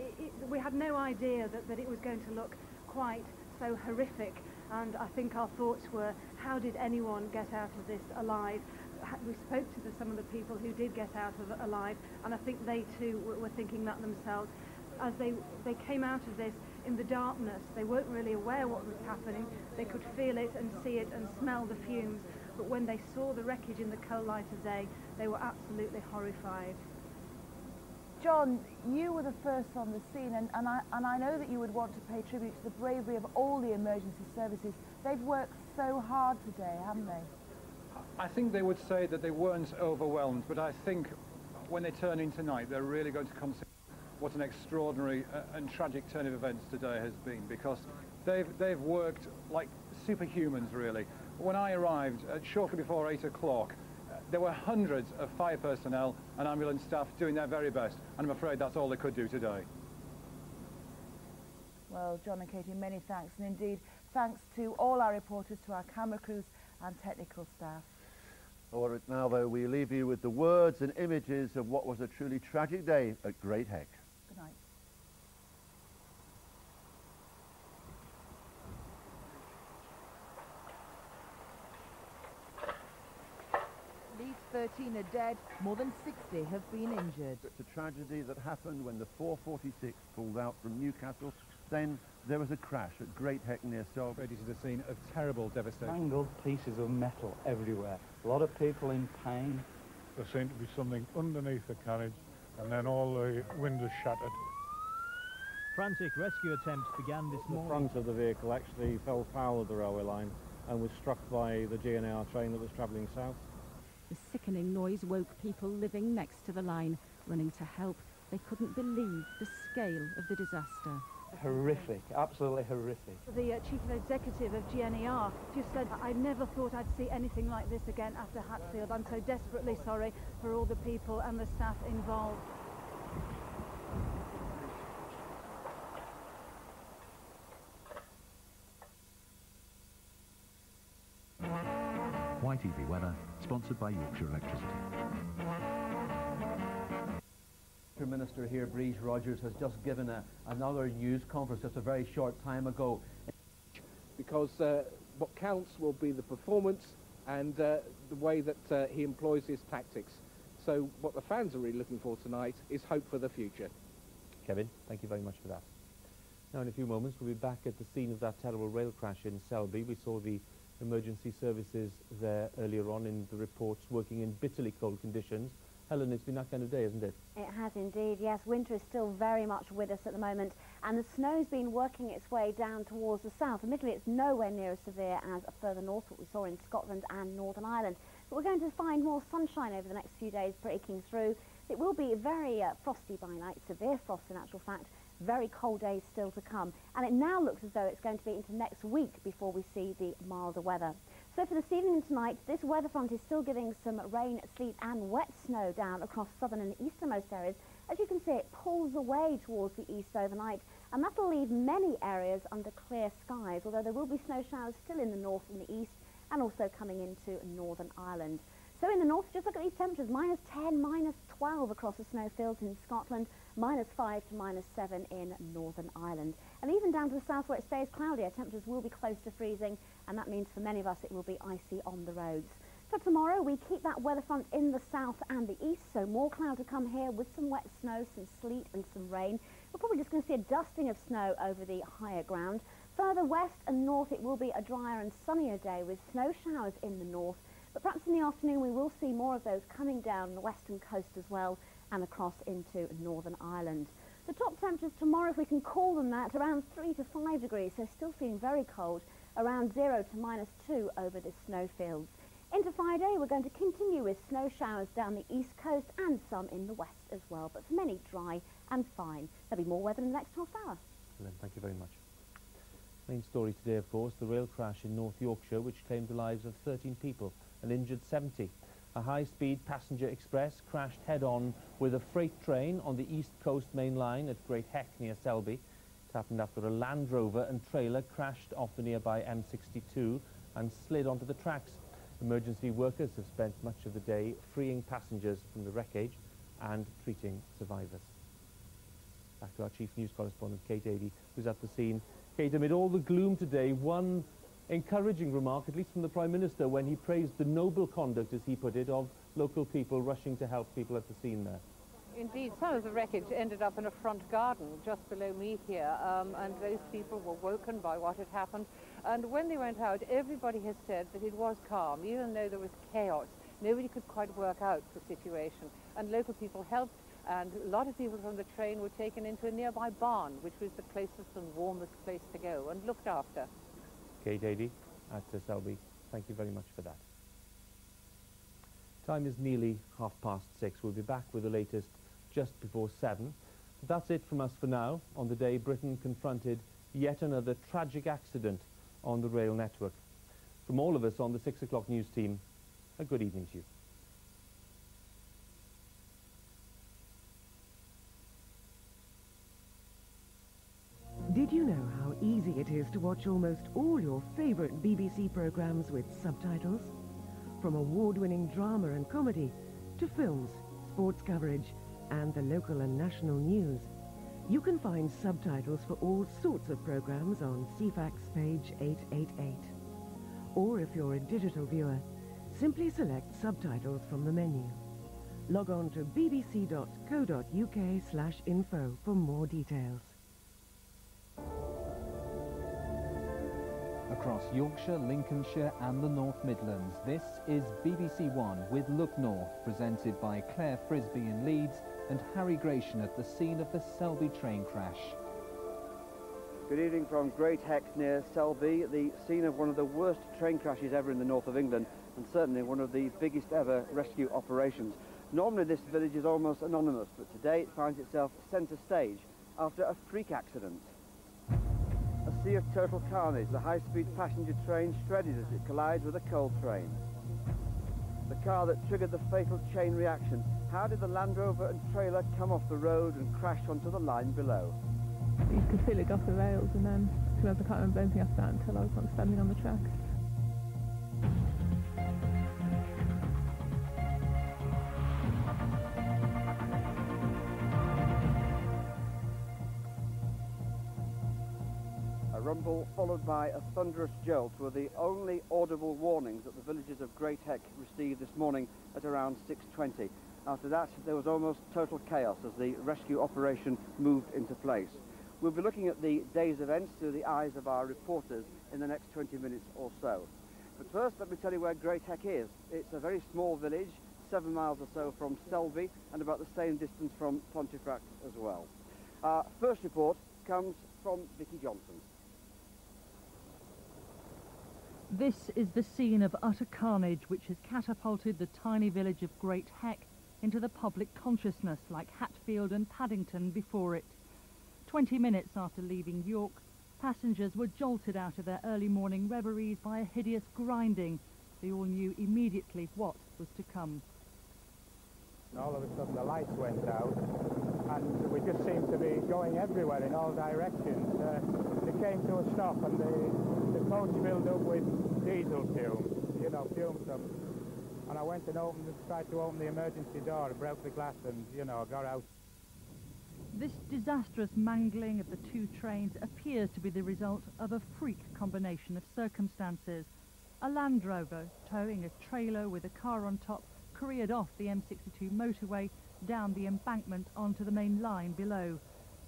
S11: we had no idea that it was going to look quite so horrific, and I think our thoughts were, how did anyone get out of this alive? We spoke to some of the people who did get out of it alive, and I think they too were thinking that themselves. As they came out of this in the darkness, they weren't really aware what was happening. They could feel it and see it and smell the fumes, but when they saw the wreckage in the cold light of day, they were absolutely horrified.
S13: John, you were the first on the scene, and I know that you would want to pay tribute to the bravery of all the emergency services. They've worked so hard today, haven't they?
S16: I think they would say that they weren't overwhelmed, but I think when they turn in tonight, they're really going to consider what an extraordinary and tragic turn of events today has been, because they've worked like superhumans, really. When I arrived, shortly before 8 o'clock, there were hundreds of fire personnel and ambulance staff doing their very best, and I'm afraid that's all they could do today.
S13: Well, John and Katie, many thanks, and indeed thanks to all our reporters, to our camera crews and technical staff.
S6: All right, now though, we leave you with the words and images of what was a truly tragic day at Great Heck.
S13: Good night. At least 13 are dead, more than 60 have been injured.
S6: It's a tragedy that happened when the 446 pulled out from Newcastle. Then there was a crash at Great Heck near Selby.
S9: Ready to the scene of terrible devastation.
S3: Tangled pieces of metal everywhere. A lot of people in pain.
S1: There seemed to be something underneath the carriage, and then all the windows shattered.
S17: Frantic rescue attempts began this morning.
S8: The front of the vehicle actually fell foul of the railway line and was struck by the GNR train that was travelling south.
S18: The sickening noise woke people living next to the line. Running to help, they couldn't believe the scale of the disaster.
S3: Horrific, absolutely horrific.
S11: The Chief Executive of GNR just said, I never thought I'd see anything like this again after Hatfield. I'm so desperately sorry for all the people and the staff involved.
S19: YTV Weather, sponsored by Yorkshire Electricity.
S3: Minister here, Breeze Rogers, has just given another news conference just a very short time ago.
S20: Because what counts will be the performance and the way that he employs his tactics. So what the fans are really looking for tonight is hope for the future.
S8: Kevin, thank you very much for that. Now in a few moments we'll be back at the scene of that terrible rail crash in Selby. We saw the emergency services there earlier on in the reports working in bitterly cold conditions. Helen, it's been that kind of day, isn't it?
S21: It has indeed, yes. Winter is still very much with us at the moment, and the snow's been working its way down towards the south. Admittedly, it's nowhere near as severe as further north, what we saw in Scotland and Northern Ireland. But we're going to find more sunshine over the next few days breaking through. It will be very frosty by night, severe frost in actual fact. Very cold days still to come, and it now looks as though it's going to be into next week before we see the milder weather. So for this evening and tonight, this weather front is still giving some rain, sleet and wet snow down across southern and easternmost areas. As you can see, it pulls away towards the east overnight, and that will leave many areas under clear skies, although there will be snow showers still in the north and the east, and also coming into Northern Ireland. So in the north, just look at these temperatures, -10, -12 across the snowfields in Scotland, -5 to -7 in Northern Ireland. And even down to the south where it stays cloudier, temperatures will be close to freezing, and that means for many of us it will be icy on the roads. For tomorrow, we keep that weather front in the south and the east, so more cloud to come here with some wet snow, some sleet and some rain. We're probably just going to see a dusting of snow over the higher ground. Further west and north it will be a drier and sunnier day with snow showers in the north, but perhaps in the afternoon we will see more of those coming down the western coast as well and across into Northern Ireland. The top temperatures tomorrow, if we can call them that, around 3 to 5 degrees, so still feeling very cold, around 0 to -2 over the snowfields. Into Friday we're going to continue with snow showers down the east coast and some in the west as well, but for many dry and fine. There'll be more weather in the next half hour.
S8: Thank you very much. Main story today, of course, the rail crash in North Yorkshire which claimed the lives of 13 people and injured 70. A high-speed passenger express crashed head-on with a freight train on the East Coast main line at Great Heck near Selby. It happened after a Land Rover and trailer crashed off the nearby M62 and slid onto the tracks. Emergency workers have spent much of the day freeing passengers from the wreckage and treating survivors. Back to our chief news correspondent, Kate Adey, who's at the scene. Kate, amid all the gloom today, one encouraging remark, at least from the Prime Minister, when he praised the noble conduct, as he put it, of local people rushing to help people at the scene there.
S12: Indeed, some of the wreckage ended up in a front garden just below me here, and those people were woken by what had happened. And when they went out, everybody has said that it was calm, even though there was chaos. Nobody could quite work out the situation, and local people helped, and a lot of people from the train were taken into a nearby barn, which was the closest and warmest place to go, and looked after.
S8: Kate Adey at Selby, thank you very much for that. Time is nearly 6:30. We'll be back with the latest just before 7. But that's it from us for now, on the day Britain confronted yet another tragic accident on the rail network. From all of us on the 6 o'clock news team, a good evening to you.
S4: Did you know how easy it is to watch almost all your favourite BBC programmes with subtitles? From award-winning drama and comedy to films, sports coverage and the local and national news. You can find subtitles for all sorts of programmes on CFAX page 888. Or if you're a digital viewer, simply select subtitles from the menu. Log on to bbc.co.uk/info for more details.
S5: Across Yorkshire, Lincolnshire and the North Midlands, this is BBC One with Look North, presented by Claire Frisbee in Leeds and Harry Gratian at the scene of the Selby train crash.
S22: Good evening from Great Heck near Selby, the scene of one of the worst train crashes ever in the north of England, and certainly one of the biggest ever rescue operations. Normally this village is almost anonymous, but today it finds itself centre stage after a freak accident. A sea of total carnage, the high-speed passenger train shredded as it collides with a coal train. The car that triggered the fatal chain reaction. How did the Land Rover and trailer come off the road and crash onto the line below?
S23: You could feel it off the rails, and then, to be honest, I can't remember anything after that until I was standing on the track.
S22: A rumble followed by a thunderous jolt were the only audible warnings that the villagers of Great Heck received this morning at around 6:20. After that, there was almost total chaos as the rescue operation moved into place. We'll be looking at the day's events through the eyes of our reporters in the next 20 minutes or so. But first, let me tell you where Great Heck is. It's a very small village, 7 miles or so from Selby, and about the same distance from Pontefract as well. Our first report comes from Vicky Johnson.
S24: This is the scene of utter carnage which has catapulted the tiny village of Great Heck into the public consciousness like Hatfield and Paddington before it. 20 minutes after leaving York, passengers were jolted out of their early morning reveries by a hideous grinding. They all knew immediately what was to come.
S25: All of a sudden the lights went out and we just seemed to be going everywhere in all directions. It came to a stop and the coach filled up with diesel fumes, you know, fumes them. And I went and tried to open the emergency door, broke the glass and, you know, got out.
S24: This disastrous mangling of the two trains appears to be the result of a freak combination of circumstances. A Land Rover towing a trailer with a car on top careered off the M62 motorway down the embankment onto the main line below.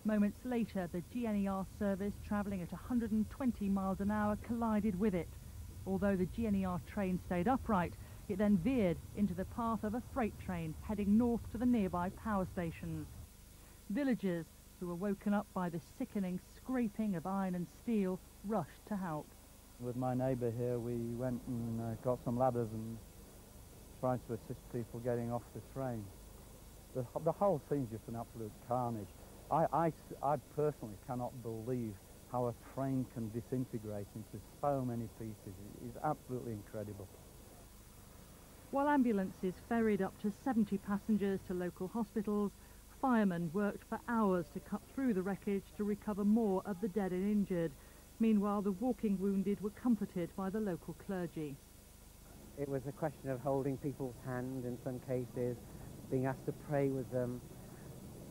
S24: Moments later, the GNER service travelling at 120 miles an hour collided with it. Although the GNER train stayed upright, it then veered into the path of a freight train heading north to the nearby power stations. Villagers, who were woken up by the sickening scraping of iron and steel, rushed to help.
S3: With my neighbour here, we went and got some ladders and tried to assist people getting off the train. The whole thing's just an absolute carnage. I personally cannot believe how a train can disintegrate into so many pieces. It is absolutely incredible.
S24: While ambulances ferried up to 70 passengers to local hospitals, firemen worked for hours to cut through the wreckage to recover more of the dead and injured. Meanwhile, the walking wounded were comforted by the local clergy.
S2: It was a question of holding people's hand in some cases, being asked to pray with them,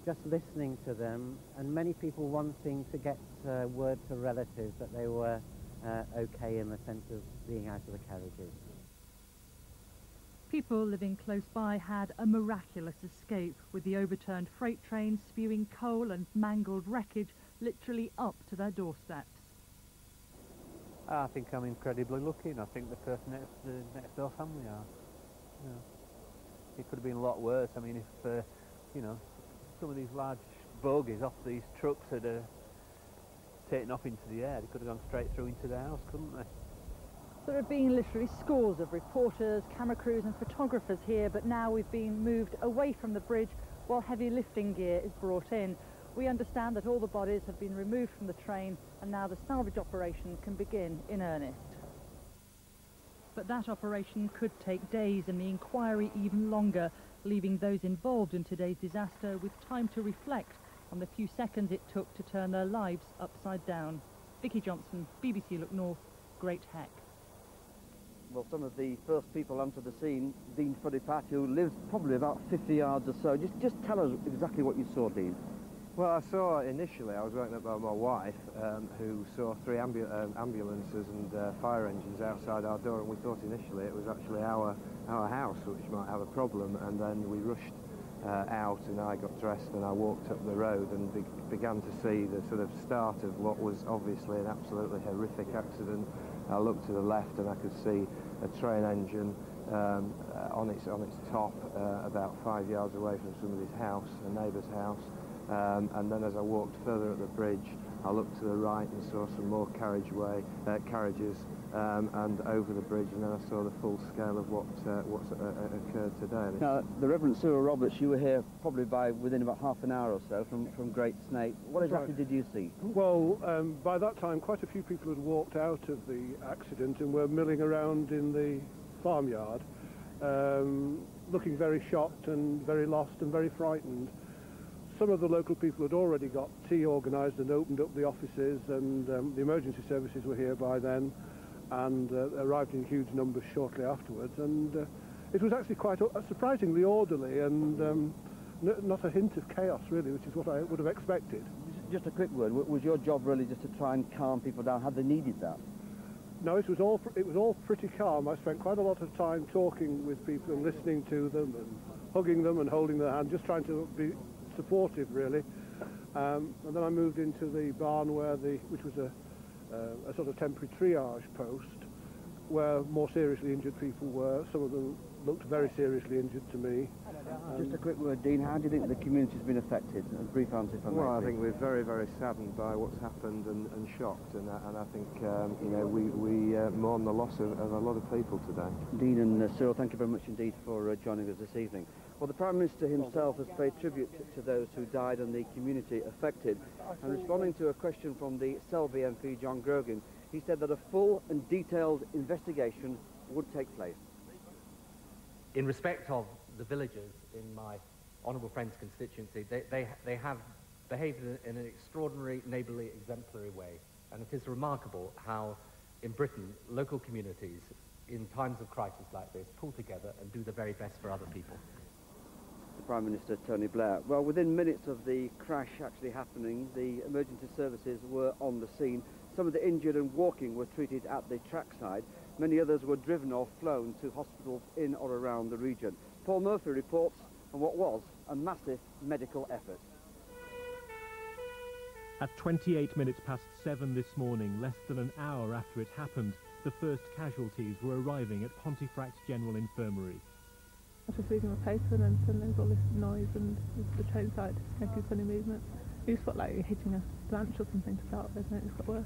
S2: just listening to them, and many people wanting to get word to relatives that they were okay in the sense of being out of the carriages.
S24: People living close by had a miraculous escape, with the overturned freight train spewing coal and mangled wreckage literally up to their doorsteps.
S2: I think I'm incredibly lucky, and I think the person next door family are. You know, it could have been a lot worse. I mean, if you know, some of these large bogies off these trucks had taken off into the air, they could have gone straight through into the house, couldn't they?
S24: There have been literally scores of reporters, camera crews and photographers here, but now we've been moved away from the bridge while heavy lifting gear is brought in. We understand that all the bodies have been removed from the train and now the salvage operation can begin in earnest. But that operation could take days and the inquiry even longer, leaving those involved in today's disaster with time to reflect on the few seconds it took to turn their lives upside down. Vicky Johnson, BBC Look North, Great Heck.
S22: Well, some of the first people onto the scene, Dean Fuddipat, who lives probably about 50 yards or so. Just tell us exactly what you saw, Dean.
S7: Well, I saw initially, I was woken up by my wife, who saw 3 ambulances and fire engines outside our door, and we thought initially it was actually our house which might have a problem, and then we rushed out, and I got dressed and I walked up the road and began to see the sort of start of what was obviously an absolutely horrific accident. I looked to the left and I could see a train engine on its top about 5 yards away from somebody's house, a neighbour's house. And then as I walked further up the bridge, I looked to the right and saw some more carriages and over the bridge, and then I saw the full scale of what's occurred today.
S22: Now, the Reverend Cyril Roberts, you were here probably within about half an hour or so from Great Snake. What exactly did you see?
S10: Well, by that time, quite a few people had walked out of the accident and were milling around in the farmyard, looking very shocked and very lost and very frightened. Some of the local people had already got tea organised and opened up the offices, and the emergency services were here by then and arrived in huge numbers shortly afterwards, and it was actually quite surprisingly orderly and not a hint of chaos really, which is what I would have expected.
S22: Just a quick word, was your job really just to try and calm people down? Had they needed that?
S10: No, it was all pretty calm. I spent quite a lot of time talking with people and listening to them and hugging them and holding their hand, just trying to be supportive really, and then I moved into the barn which was a sort of temporary triage post where more seriously injured people were. Some of them looked very seriously injured to me.
S22: Just a quick word, Dean, how do you think the community's been affected? A brief answer if I may.
S7: Well, I think we're very, very saddened by what's happened and shocked, and I think you know, we mourn the loss of a lot of people today.
S22: Dean and Cyril, thank you very much indeed for joining us this evening. Well, the Prime Minister himself has paid tribute to those who died and the community affected. And responding to a question from the Selby MP, John Grogan, he said that a full and detailed investigation would take place.
S14: In respect of the villagers in my honourable friend's constituency, they have behaved in an extraordinary, neighbourly, exemplary way. And it is remarkable how, in Britain, local communities, in times of crisis like this, pull together and do the very best for other people.
S22: The Prime Minister, Tony Blair. Well, within minutes of the crash actually happening, the emergency services were on the scene. Some of the injured and walking were treated at the trackside. Many others were driven or flown to hospitals in or around the region. Paul Murphy reports on what was a massive medical effort.
S6: At 28 minutes past 7 this morning, less than an hour after it happened, the first casualties were arriving at Pontefract General Infirmary.
S23: I was just reading my paper and then suddenly there was all this noise and the train started making funny movements. You just felt like you're hitting a branch or something to start with, and it just got worse.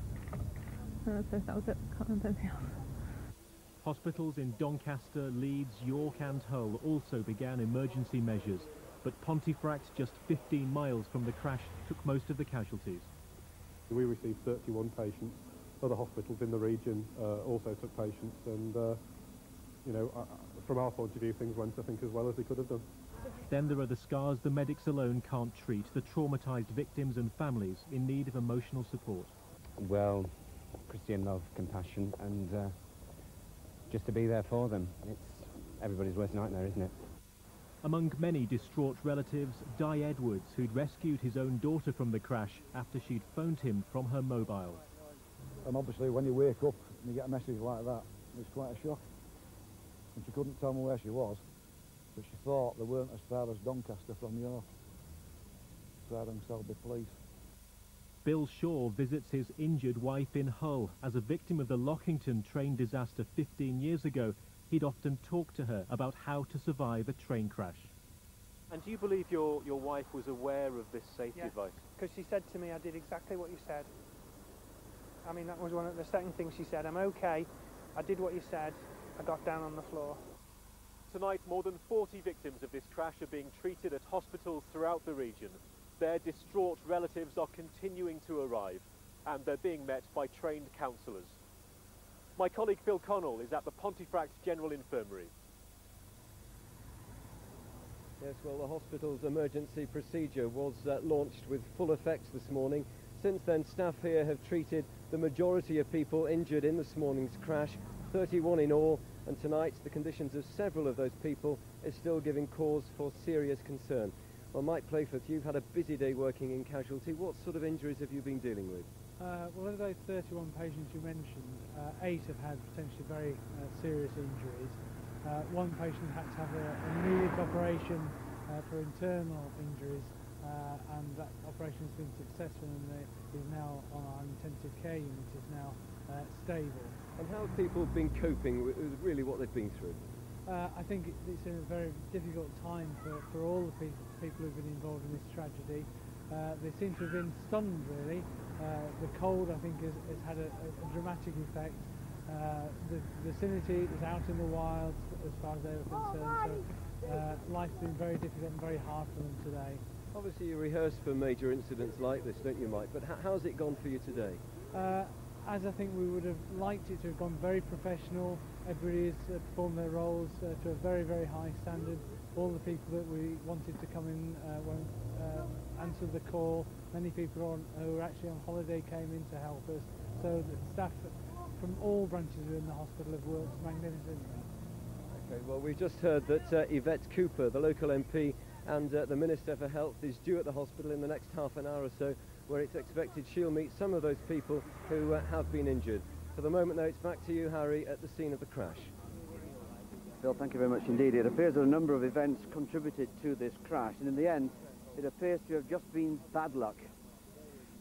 S23: So that was it. Can't remember anything else.
S6: Hospitals in Doncaster, Leeds, York and Hull also began emergency measures, but Pontefract, just 15 miles from the crash, took most of the casualties.
S9: We received 31 patients. Other hospitals in the region also took patients, and you know, from our point of view, things went, I think, as well as they could have done.
S6: Then there are the scars the medics alone can't treat, the traumatised victims and families in need of emotional support.
S13: Well, Christian love, compassion, and just to be there for them. It's everybody's worst nightmare, isn't it?
S6: Among many distraught relatives, Di Edwards, who'd rescued his own daughter from the crash after she'd phoned him from her mobile.
S15: And obviously when you wake up and you get a message like that, it's quite a shock. And she couldn't tell me where she was, but she thought they weren't as far as Doncaster from York. Siding Selby Police.
S6: Bill Shaw visits his injured wife in Hull. As a victim of the Lockington train disaster 15 years ago, he'd often talked to her about how to survive a train crash.
S16: And do you believe your wife was aware of this safety advice?
S26: Because she said to me, I did exactly what you said. I mean, that was one of the second things she said. I'm okay, I did what you said, I got down on the floor.
S6: Tonight, more than 40 victims of this crash are being treated at hospitals throughout the region. Their distraught relatives are continuing to arrive, and they're being met by trained counsellors. My colleague Phil Connell is at the Pontefract General Infirmary.
S27: Yes, well, the hospital's emergency procedure was launched with full effect this morning. Since then, staff here have treated the majority of people injured in this morning's crash, 31 in all, and tonight the conditions of several of those people is still giving cause for serious concern. Well, Mike Playforth, you've had a busy day working in casualty. What sort of injuries have you been dealing with?
S26: Well, of those 31 patients you mentioned, 8 have had potentially very serious injuries. One patient had to have an immediate operation for internal injuries, and that operation has been successful and is now on our intensive care unit, is now stable.
S27: And how have people been coping with really what they've been through?
S26: I think it's a very difficult time for all the people who've been involved in this tragedy. They seem to have been stunned, really. The cold, I think, has had a dramatic effect. The vicinity is out in the wilds as far as they were concerned, so life's been very difficult and very hard for them today.
S27: Obviously you rehearse for major incidents like this, don't you, Mike? But how's it gone for you today?
S26: As I think we would have liked it to have gone very professional. Everybody has performed their roles to a very, very high standard. All the people that we wanted to come in answered the call. Many people who were actually on holiday came in to help us. So the staff from all branches within the hospital have worked magnificently.
S27: Okay, well, we've just heard that Yvette Cooper, the local MP and the Minister for Health, is due at the hospital in the next half an hour or so, where it's expected she'll meet some of those people who have been injured. For the moment, though, it's back to you, Harry, at the scene of the crash.
S22: Bill, thank you very much indeed. It appears that a number of events contributed to this crash, and in the end, it appears to have just been bad luck.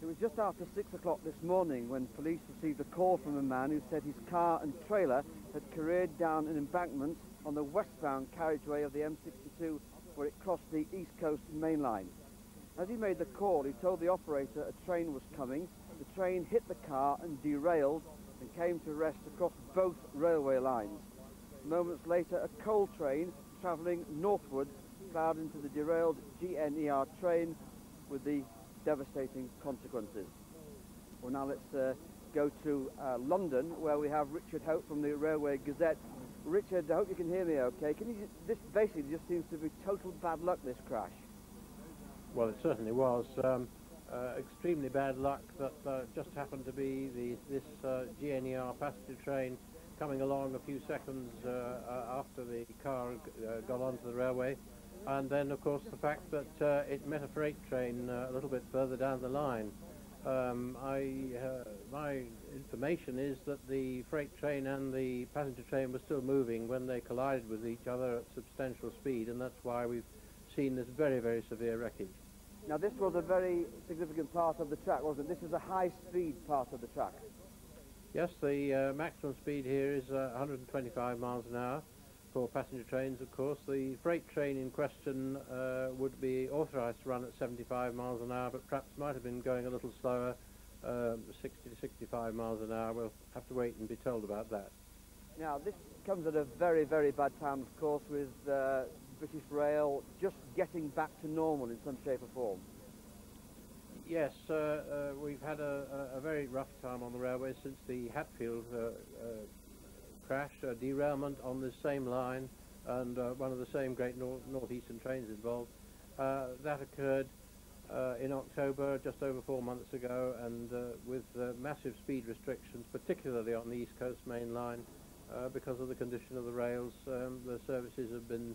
S22: It was just after 6 o'clock this morning when police received a call from a man who said his car and trailer had careered down an embankment on the westbound carriageway of the M62 where it crossed the East Coast main line. As he made the call, he told the operator a train was coming. The train hit the car and derailed and came to rest across both railway lines. Moments later, a coal train travelling northwards ploughed into the derailed GNER train with the devastating consequences. Well, now let's go to London, where we have Richard Hope from the Railway Gazette. Richard, I hope you can hear me okay. This basically just seems to be total bad luck, this crash.
S28: Well, it certainly was. Extremely bad luck that just happened to be this GNER passenger train coming along a few seconds after the car got onto the railway. And then, of course, the fact that it met a freight train a little bit further down the line. My information is that the freight train and the passenger train were still moving when they collided with each other at substantial speed, and that's why we've seen this very, very severe wreckage.
S22: Now this was a very significant part of the track, wasn't it? This is a high-speed part of the track.
S28: Yes, the maximum speed here is 125 miles an hour for passenger trains, of course. The freight train in question would be authorised to run at 75 miles an hour, but perhaps might have been going a little slower, 60 to 65 miles an hour. We'll have to wait and be told about that.
S22: Now this comes at a very, very bad time, of course, with British Rail just getting back to normal in some shape or form.
S28: Yes, we've had a very rough time on the railway since the Hatfield crash, derailment on this same line, and one of the same great northeastern trains involved. That occurred in October, just over 4 months ago, and with massive speed restrictions, particularly on the East Coast main line, because of the condition of the rails. The services have been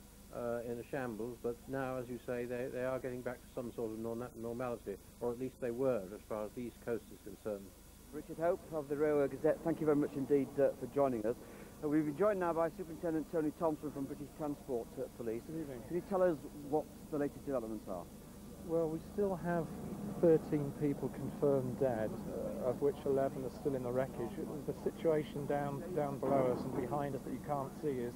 S28: in a shambles, but now, as you say, they are getting back to some sort of normality, or at least they were, as far as the East Coast is concerned.
S22: Richard Hope of the Railway Gazette, thank you very much indeed for joining us. We've been joined now by Superintendent Tony Thompson from British Transport Police. Good evening. Can you tell us what the latest developments are?
S1: Well, we still have 13 people confirmed dead, of which 11 are still in the wreckage. The situation down below us and behind us that you can't see is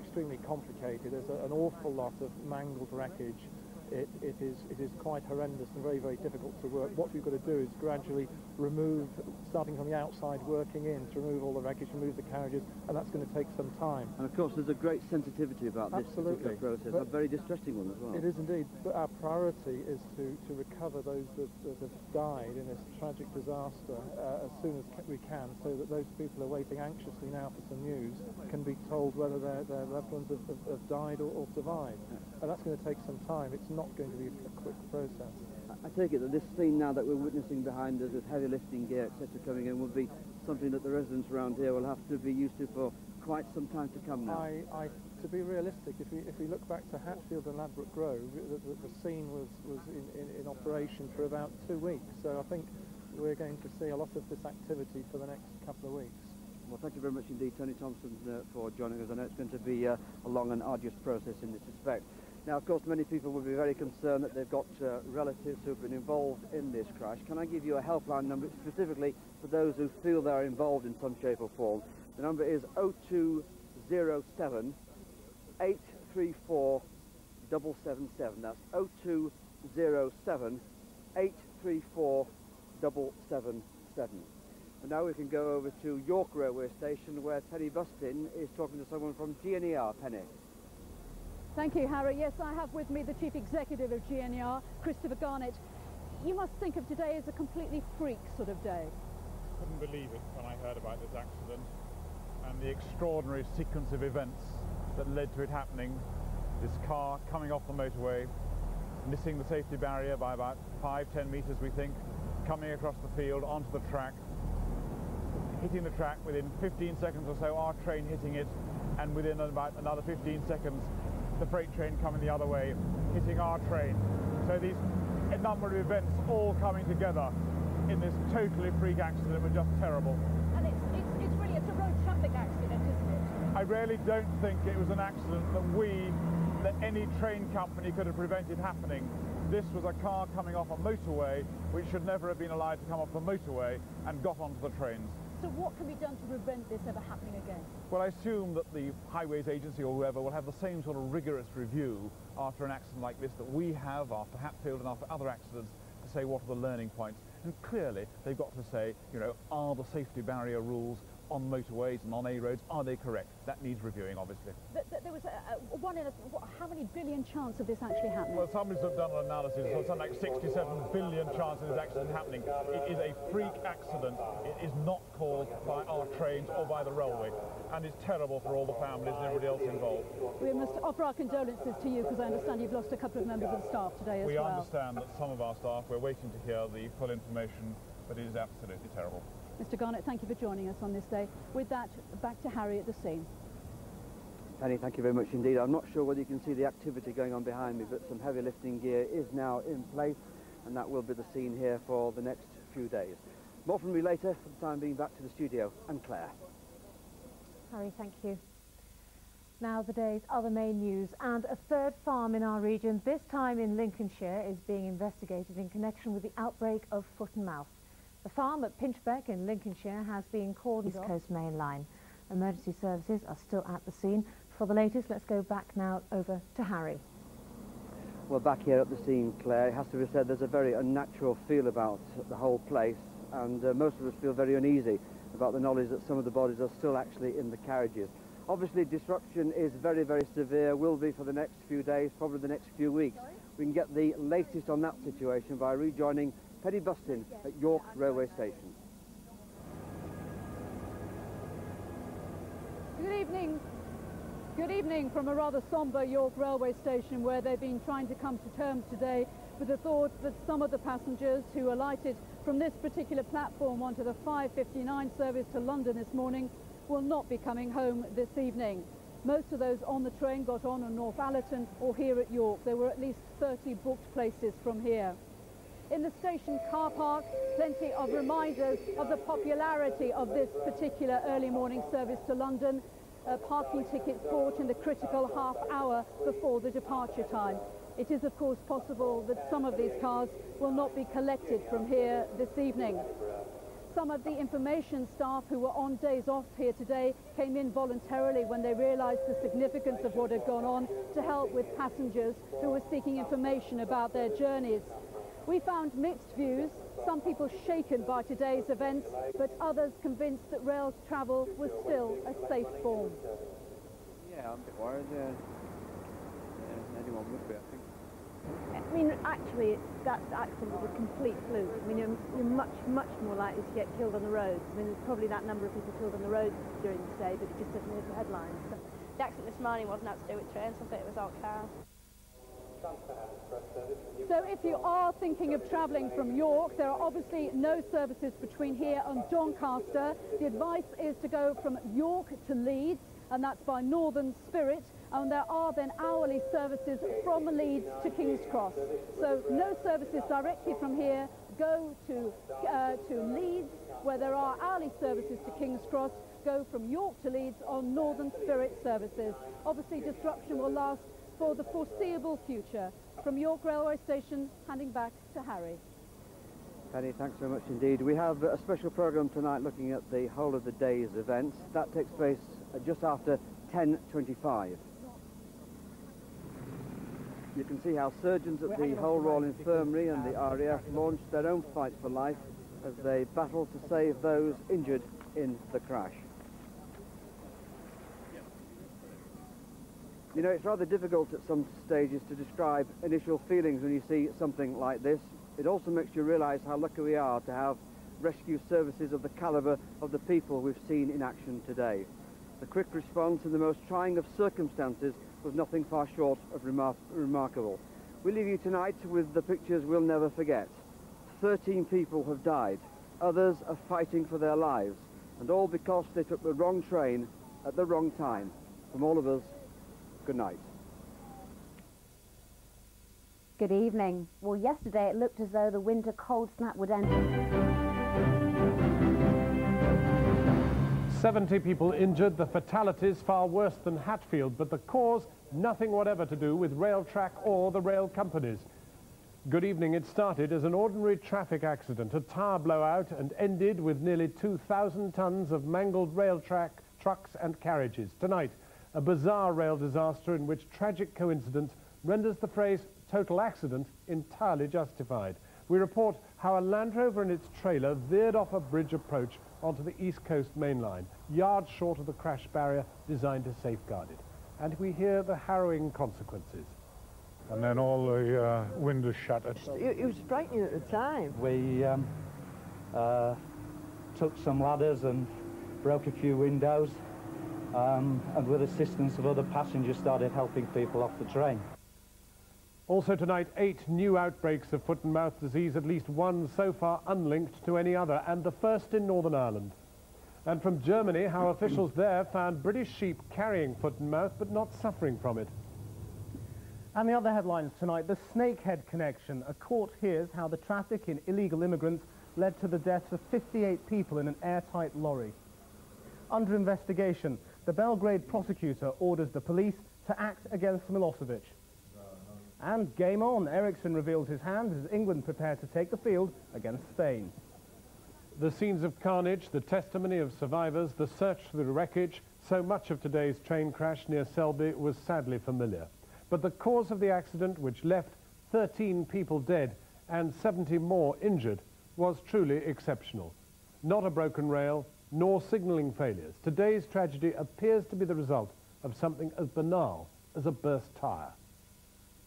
S1: extremely complicated. There's an awful lot of mangled wreckage. It is quite horrendous and very, very difficult to work. What we've got to do is gradually remove, starting from the outside, working in, to remove all the wreckage, remove the carriages, and that's going to take some time.
S22: And of course there's a great sensitivity about this particular process, a very distressing one as well.
S1: It is indeed, but our priority is to recover those that have died in this tragic disaster as soon as we can, so that those people who are waiting anxiously now for some news can be told whether their loved ones have died or survived. And that's going to take some time. It's not going to be a quick process.
S22: I take it that this scene now that we're witnessing behind us with heavy lifting gear, etc. coming in, will be something that the residents around here will have to be used to for quite some time to come now.
S1: To be realistic, if we look back to Hatfield and Ladbroke Grove, the scene was in operation for about 2 weeks, so I think we're going to see a lot of this activity for the next couple of weeks.
S22: Well, thank you very much indeed, Tony Thompson, for joining us. I know it's going to be a long and arduous process in this respect. Now, of course, many people will be very concerned that they've got relatives who've been involved in this crash. Can I give you a helpline number specifically for those who feel they're involved in some shape or form? The number is 0207 834 777. That's 0207 834 777. And now we can go over to York Railway Station, where Penny Bustin is talking to someone from GNER. Penny.
S11: Thank you, Harry. Yes, I have with me the Chief Executive of GNER, Christopher Garnett. You must think of today as a completely freak sort of day.
S12: Couldn't believe it when I heard about this accident and the extraordinary sequence of events that led to it happening. This car coming off the motorway, missing the safety barrier by about 5–10 metres, we think, coming across the field onto the track, hitting the track within 15 seconds or so, our train hitting it, and within about another 15 seconds the freight train coming the other way, hitting our train. So these a number of events all coming together in this totally freak accident were just terrible.
S11: And it's a road traffic accident, isn't it?
S12: I really don't think it was an accident that any train company could have prevented happening. This was a car coming off a motorway which should never have been allowed to come off the motorway and got onto the trains.
S11: So what can be done to prevent this ever happening again?
S12: Well, I assume that the Highways Agency or whoever will have the same sort of rigorous review after an accident like this that we have after Hatfield and after other accidents, to say what are the learning points. And clearly they've got to say, you know, are the safety barrier rules on motorways and on A roads, are they correct? That needs reviewing, obviously.
S11: There was how many billion chance of this actually happening?
S12: Well, somebody's done an analysis, so something like 67 billion chance of this accident happening. It is a freak accident. It is not caused by our trains or by the railway, and it's terrible for all the families and everybody else involved.
S11: We must offer our condolences to you, because I understand you've lost a couple of members of staff today as well.
S12: We understand that some of our staff, we're waiting to hear the full information, but it is absolutely terrible.
S11: Mr. Garnett, thank you for joining us on this day. With that, back to Harry at the scene.
S22: Penny, thank you very much indeed. I'm not sure whether you can see the activity going on behind me, but some heavy lifting gear is now in place, and that will be the scene here for the next few days. More from me later. For the time being, back to the studio and Claire.
S17: Harry, thank you.
S4: now the day's other main news, and a third farm in our region, this time in Lincolnshire, is being investigated in connection with the outbreak of foot and mouth. The farm at Pinchbeck in Lincolnshire has been cordoned off. East Coast Main Line. Emergency services are still at the scene. For the latest, let's go back now over to Harry.
S22: Well, back here at the scene, Claire, it has to be said there's a very unnatural feel about the whole place, and most of us feel very uneasy about the knowledge that some of the bodies are still actually in the carriages. Obviously, disruption is very, very severe, will be for the next few days, probably the next few weeks. We can get the latest on that situation by rejoining Penny Bustin at York Railway Station.
S11: Good evening. Good evening from a rather sombre York Railway Station, where they've been trying to come to terms today with the thought that some of the passengers who alighted from this particular platform onto the 5:59 service to London this morning will not be coming home this evening. Most of those on the train got on North Allerton or here at York. There were at least 30 booked places from here. In the station car park, plenty of reminders of the popularity of this particular early morning service to London. Parking tickets bought in the critical half hour before the departure time. It is of course possible that some of these cars will not be collected from here this evening. Some of the information staff who were on days off here today came in voluntarily when they realised the significance of what had gone on to help with passengers who were seeking information about their journeys. We found mixed views, some people shaken by today's events, but others convinced that rail travel was still a safe form.
S22: Yeah, I'm a bit worried, anyone would be, I think.
S5: I mean, actually, that accident was a complete fluke. I mean, you're much more likely to get killed on the roads. I mean, there's probably that number of people killed on the roads during this day, but it just doesn't hit the headlines. So the accident this morning wasn't out to do with trains, I think it was our car.
S11: So if you are thinking of travelling from York, there are obviously no services between here and Doncaster. The advice is to go from York to Leeds, and that's by Northern Spirit, and there are then hourly services from Leeds to King's Cross. So no services directly from here. Go to Leeds, where there are hourly services to King's Cross. Go from York to Leeds on Northern Spirit services. Obviously disruption will last for the foreseeable future. From York Railway Station, handing back to Harry.
S22: Penny, thanks very much indeed. We have a special programme tonight looking at the whole of the day's events. That takes place just after 10:25. You can see how surgeons at the Hull Royal Infirmary and the RAF launched their own fight for life as they battle to save those injured in the crash. You know, it's rather difficult at some stages to describe initial feelings when you see something like this. It also makes you realise how lucky we are to have rescue services of the calibre of the people we've seen in action today. The quick response in the most trying of circumstances was nothing far short of remarkable. We leave you tonight with the pictures we'll never forget. 13 people have died, others are fighting for their lives, and all because they took the wrong train at the wrong time. From all of us, good night.
S8: Good evening. Well, yesterday it looked as though the winter cold snap would end.
S17: 70 people injured, the fatalities far worse than Hatfield, but the cause nothing whatever to do with Railtrack or the rail companies. Good evening. It started as an ordinary traffic accident, a tyre blowout, and ended with nearly 2,000 tonnes of mangled Railtrack trucks and carriages. Tonight, a bizarre rail disaster in which tragic coincidence renders the phrase total accident entirely justified. We report how a Land Rover and its trailer veered off a bridge approach onto the East Coast Main Line, yards short of the crash barrier designed to safeguard it. And we hear the harrowing consequences.
S12: And then all the windows shattered.
S18: It was frightening at the time.
S3: We took some ladders and broke a few windows, and with assistance of other passengers started helping people off the train.
S17: Also tonight, 8 new outbreaks of foot and mouth disease, at least one so far unlinked to any other, and the first in Northern Ireland. And from Germany, how officials there found British sheep carrying foot and mouth but not suffering from it.
S19: And the other headlines tonight, the Snakehead connection. A court hears how the traffic in illegal immigrants led to the deaths of 58 people in an airtight lorry. Under investigation, the Belgrade prosecutor orders the police to act against Milosevic. And game on. Eriksson reveals his hand as England prepare to take the field against Spain.
S17: The scenes of carnage, the testimony of survivors, the search through the wreckage, so much of today's train crash near Selby was sadly familiar. But the cause of the accident, which left 13 people dead and 70 more injured, was truly exceptional. Not a broken rail, nor signalling failures. Today's tragedy appears to be the result of something as banal as a burst tyre.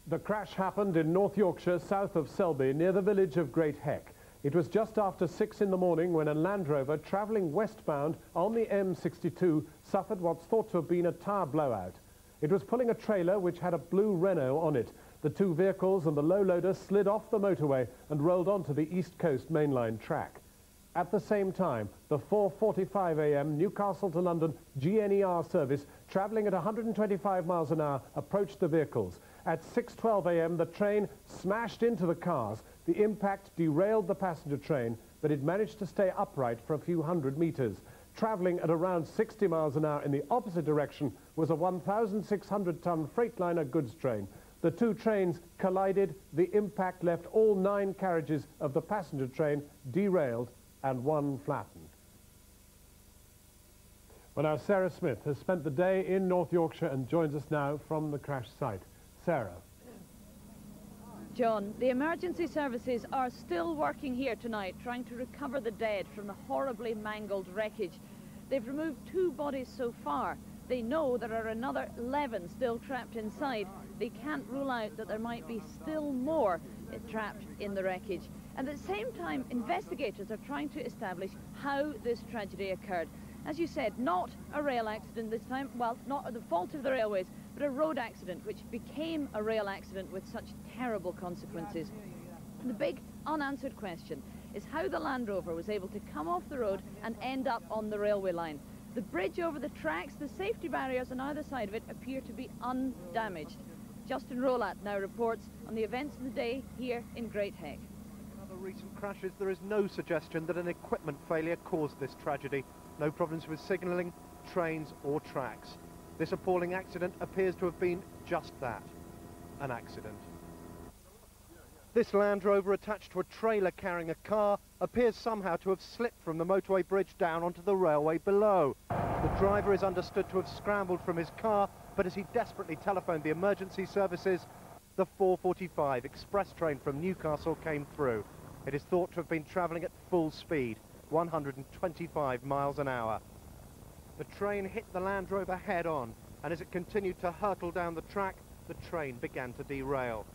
S17: The crash happened in North Yorkshire, south of Selby, near the village of Great Heck. It was just after 6 in the morning when a Land Rover travelling westbound on the M62 suffered what's thought to have been a tyre blowout. It was pulling a trailer which had a blue Renault on it. The two vehicles and the low loader slid off the motorway and rolled onto the East Coast mainline track. At the same time, the 4:45 a.m. Newcastle to London GNER service travelling at 125 miles an hour approached the vehicles. At 6:12 a.m. the train smashed into the cars. The impact derailed the passenger train, but it managed to stay upright for a few hundred metres. Travelling at around 60 miles an hour in the opposite direction was a 1,600-ton Freightliner goods train. The two trains collided. The impact left all 9 carriages of the passenger train derailed and one flattened. Well, now Sarah Smith has spent the day in North Yorkshire and joins us now from the crash site. Sarah.
S2: John, the emergency services are still working here tonight, trying to recover the dead from the horribly mangled wreckage. They've removed 2 bodies so far. They know there are another 11 still trapped inside. They can't rule out that there might be still more trapped in the wreckage. And at the same time, investigators are trying to establish how this tragedy occurred. As you said, not a rail accident this time, well, not the fault of the railways, but a road accident which became a rail accident with such terrible consequences. The big unanswered question is how the Land Rover was able to come off the road and end up on the railway line. The bridge over the tracks, the safety barriers on either side of it appear to be undamaged. Justin Rolat now reports on the events of the day here in Great Heck.
S6: In other recent crashes, there is no suggestion that an equipment failure caused this tragedy. No problems with signalling, trains or tracks. This appalling accident appears to have been just that, an accident. This Land Rover attached to a trailer carrying a car appears somehow to have slipped from the motorway bridge down onto the railway below. The driver is understood to have scrambled from his car, but as he desperately telephoned the emergency services, the 4:45 express train from Newcastle came through. It is thought to have been travelling at full speed, 125 miles an hour. The train hit the Land Rover head-on, and as it continued to hurtle down the track, the train began to derail.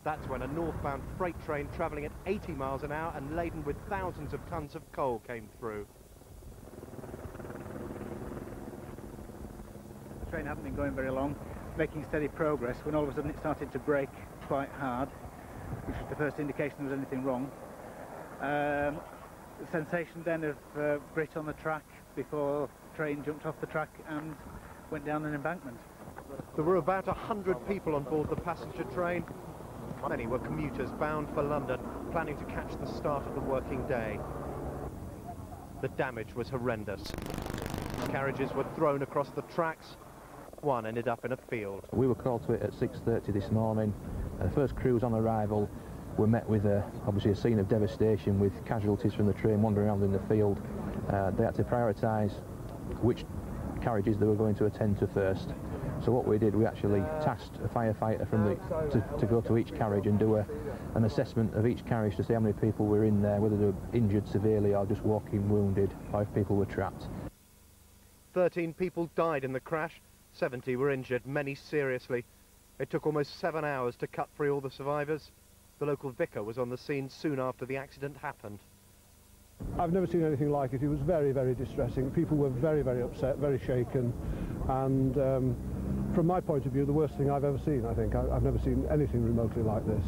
S6: That's when a northbound freight train travelling at 80 miles an hour and laden with thousands of tons of coal came through.
S7: The train hadn't been going very long, making steady progress, when all of a sudden it started to brake quite hard, which was the first indication there was anything wrong. The sensation then of grit on the track before the train jumped off the track and went down an embankment.
S6: There were about 100 people on board the passenger train. Many were commuters bound for London, planning to catch the start of the working day. The damage was horrendous. Carriages were thrown across the tracks. One ended up in a field.
S10: We were called to it at 6:30 this morning. The first crews on arrival were met with obviously a scene of devastation with casualties from the train wandering around in the field. They had to prioritise which carriages they were going to attend to first. So what we did, we actually tasked a firefighter from to go to each carriage and do an assessment of each carriage to see how many people were in there, whether they were injured severely or just walking wounded, or if people were trapped.
S6: 13 people died in the crash, 70 were injured, many seriously. It took almost 7 hours to cut free all the survivors. The local vicar was on the scene soon after the accident happened.
S9: I've never seen anything like it. It was very, very distressing. People were very, very upset, very shaken, and from my point of view, the worst thing I've ever seen, I think. I've never seen anything remotely like this.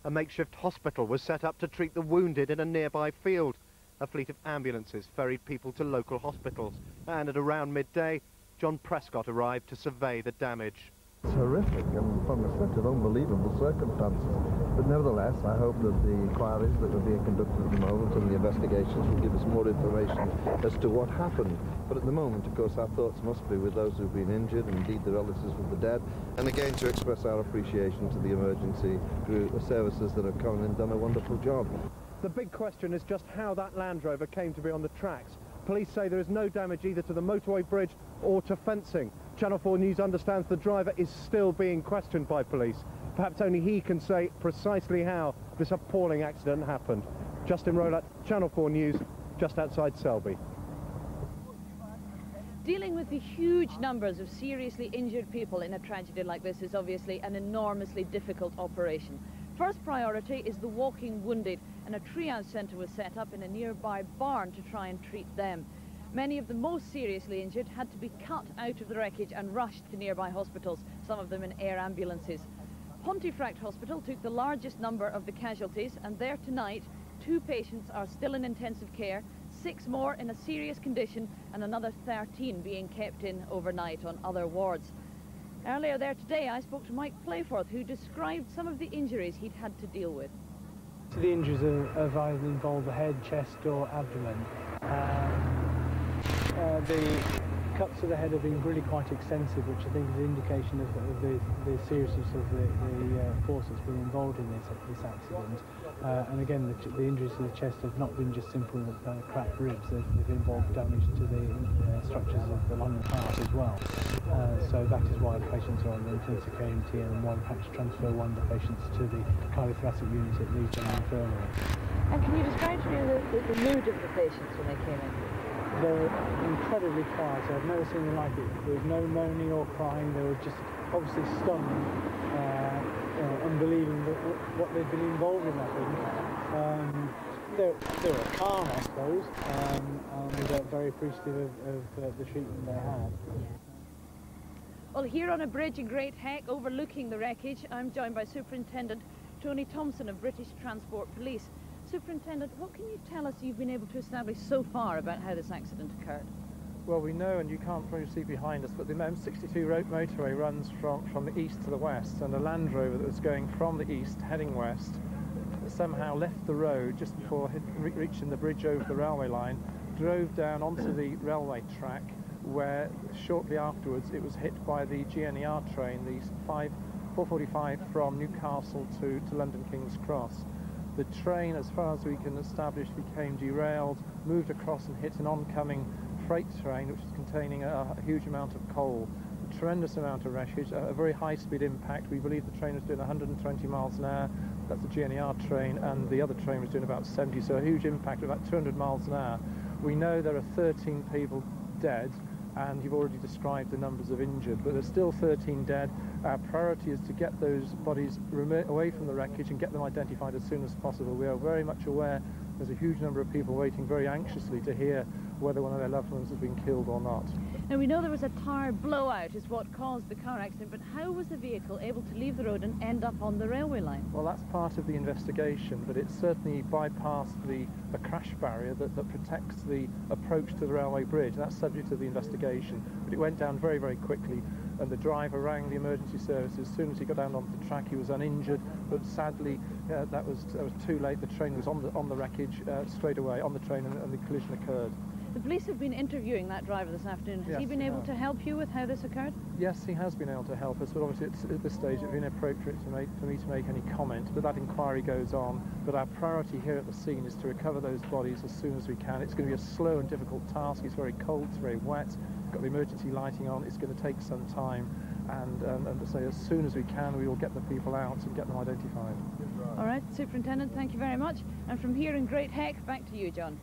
S6: A makeshift hospital was set up to treat the wounded in a nearby field. A fleet of ambulances ferried people to local hospitals, and at around midday, John Prescott arrived to survey the damage.
S14: It's horrific, and from a set of unbelievable circumstances.
S13: But nevertheless, I hope that the inquiries that are being conducted at the moment and the investigations will give us more information as to what happened. But at the moment, of course, our thoughts must be with those who've been injured, and indeed the relatives of the dead. And again, to express our appreciation to the emergency group, the services that have come and done a wonderful job.
S14: The big question is just how that Land Rover came to be on the tracks. Police say there is no damage either to the motorway bridge or to fencing. Channel 4 News understands the driver is still being questioned by police. Perhaps only he can say precisely how this appalling accident happened. Justin Rowlatt, Channel 4 News, just outside Selby.
S2: Dealing with the huge numbers of seriously injured people in a tragedy like this is obviously an enormously difficult operation. First priority is the walking wounded, and a triage centre was set up in a nearby barn to try and treat them. Many of the most seriously injured had to be cut out of the wreckage and rushed to nearby hospitals, some of them in air ambulances. Pontefract Hospital took the largest number of the casualties, and there tonight 2 patients are still in intensive care, 6 more in a serious condition, and another 13 being kept in overnight on other wards. Earlier there today I spoke to Mike Playforth, who described some of the injuries he'd had to deal with.
S26: The injuries have either involved the head, chest or abdomen. The cuts to the head have been really quite extensive, which I think is an indication of the seriousness of the force that's been involved in this accident. And again, the injuries to the chest have not been just simple cracked ribs, they've involved damage to the structures of the lung and heart as well. So that is why the patients are on the intensive care unit, and why we had to transfer one of the patients to the cardiothoracic unit at Leeds General Infirmary.
S2: And can you describe to me the mood of the patients when they came in?
S26: They're incredibly quiet. I've never seen them like it. There was no moaning or crying. They were just obviously stunned, unbelieving what they'd been involved in, I think. They were calm, I suppose, and very appreciative of the treatment they had.
S2: Well, here on a bridge in Great Heck overlooking the wreckage, I'm joined by Superintendent Tony Thompson of British Transport Police. Superintendent, what can you tell us you've been able to establish so far about how this accident occurred?
S1: Well, we know, and you can't probably see behind us, but the M62 motorway runs from the east to the west, and a Land Rover that was going from the east heading west somehow left the road just before reaching the bridge over the railway line, drove down onto the railway track, where shortly afterwards it was hit by the GNER train, the 445 from Newcastle to London King's Cross. The train, as far as we can establish, became derailed, moved across and hit an oncoming freight train which was containing a huge amount of coal. A tremendous amount of wreckage, a very high-speed impact. We believe the train was doing 120 miles an hour. That's the GNER train, and the other train was doing about 70, so a huge impact of about 200 miles an hour. We know there are 13 people dead, and you've already described the numbers of injured, but there's still 13 dead. Our priority is to get those bodies away from the wreckage and get them identified as soon as possible. We are very much aware there's a huge number of people waiting very anxiously to hear whether one of their loved ones has been killed or not.
S2: Now, we know there was a tyre blowout is what caused the car accident, but how was the vehicle able to leave the road and end up on the railway line?
S1: Well, that's part of the investigation, but it certainly bypassed the crash barrier that protects the approach to the railway bridge. That's subject to the investigation, but it went down very, very quickly, and the driver rang the emergency services. As soon as he got down onto the track, he was uninjured, but sadly that was too late. The train was on the wreckage straight away on the train, and the collision occurred.
S2: The police have been interviewing that driver this afternoon. Has he been able to help you with how this occurred?
S1: Yes, he has been able to help us, but obviously at this stage it would be inappropriate for me to make any comment, but that inquiry goes on. But our priority here at the scene is to recover those bodies as soon as we can. It's going to be a slow and difficult task. It's very cold, it's very wet, we've got the emergency lighting on. It's going to take some time, and to say as soon as we can we will get the people out and get them identified.
S2: All right, Superintendent, thank you very much. And from here in Great Heck, back to you, John.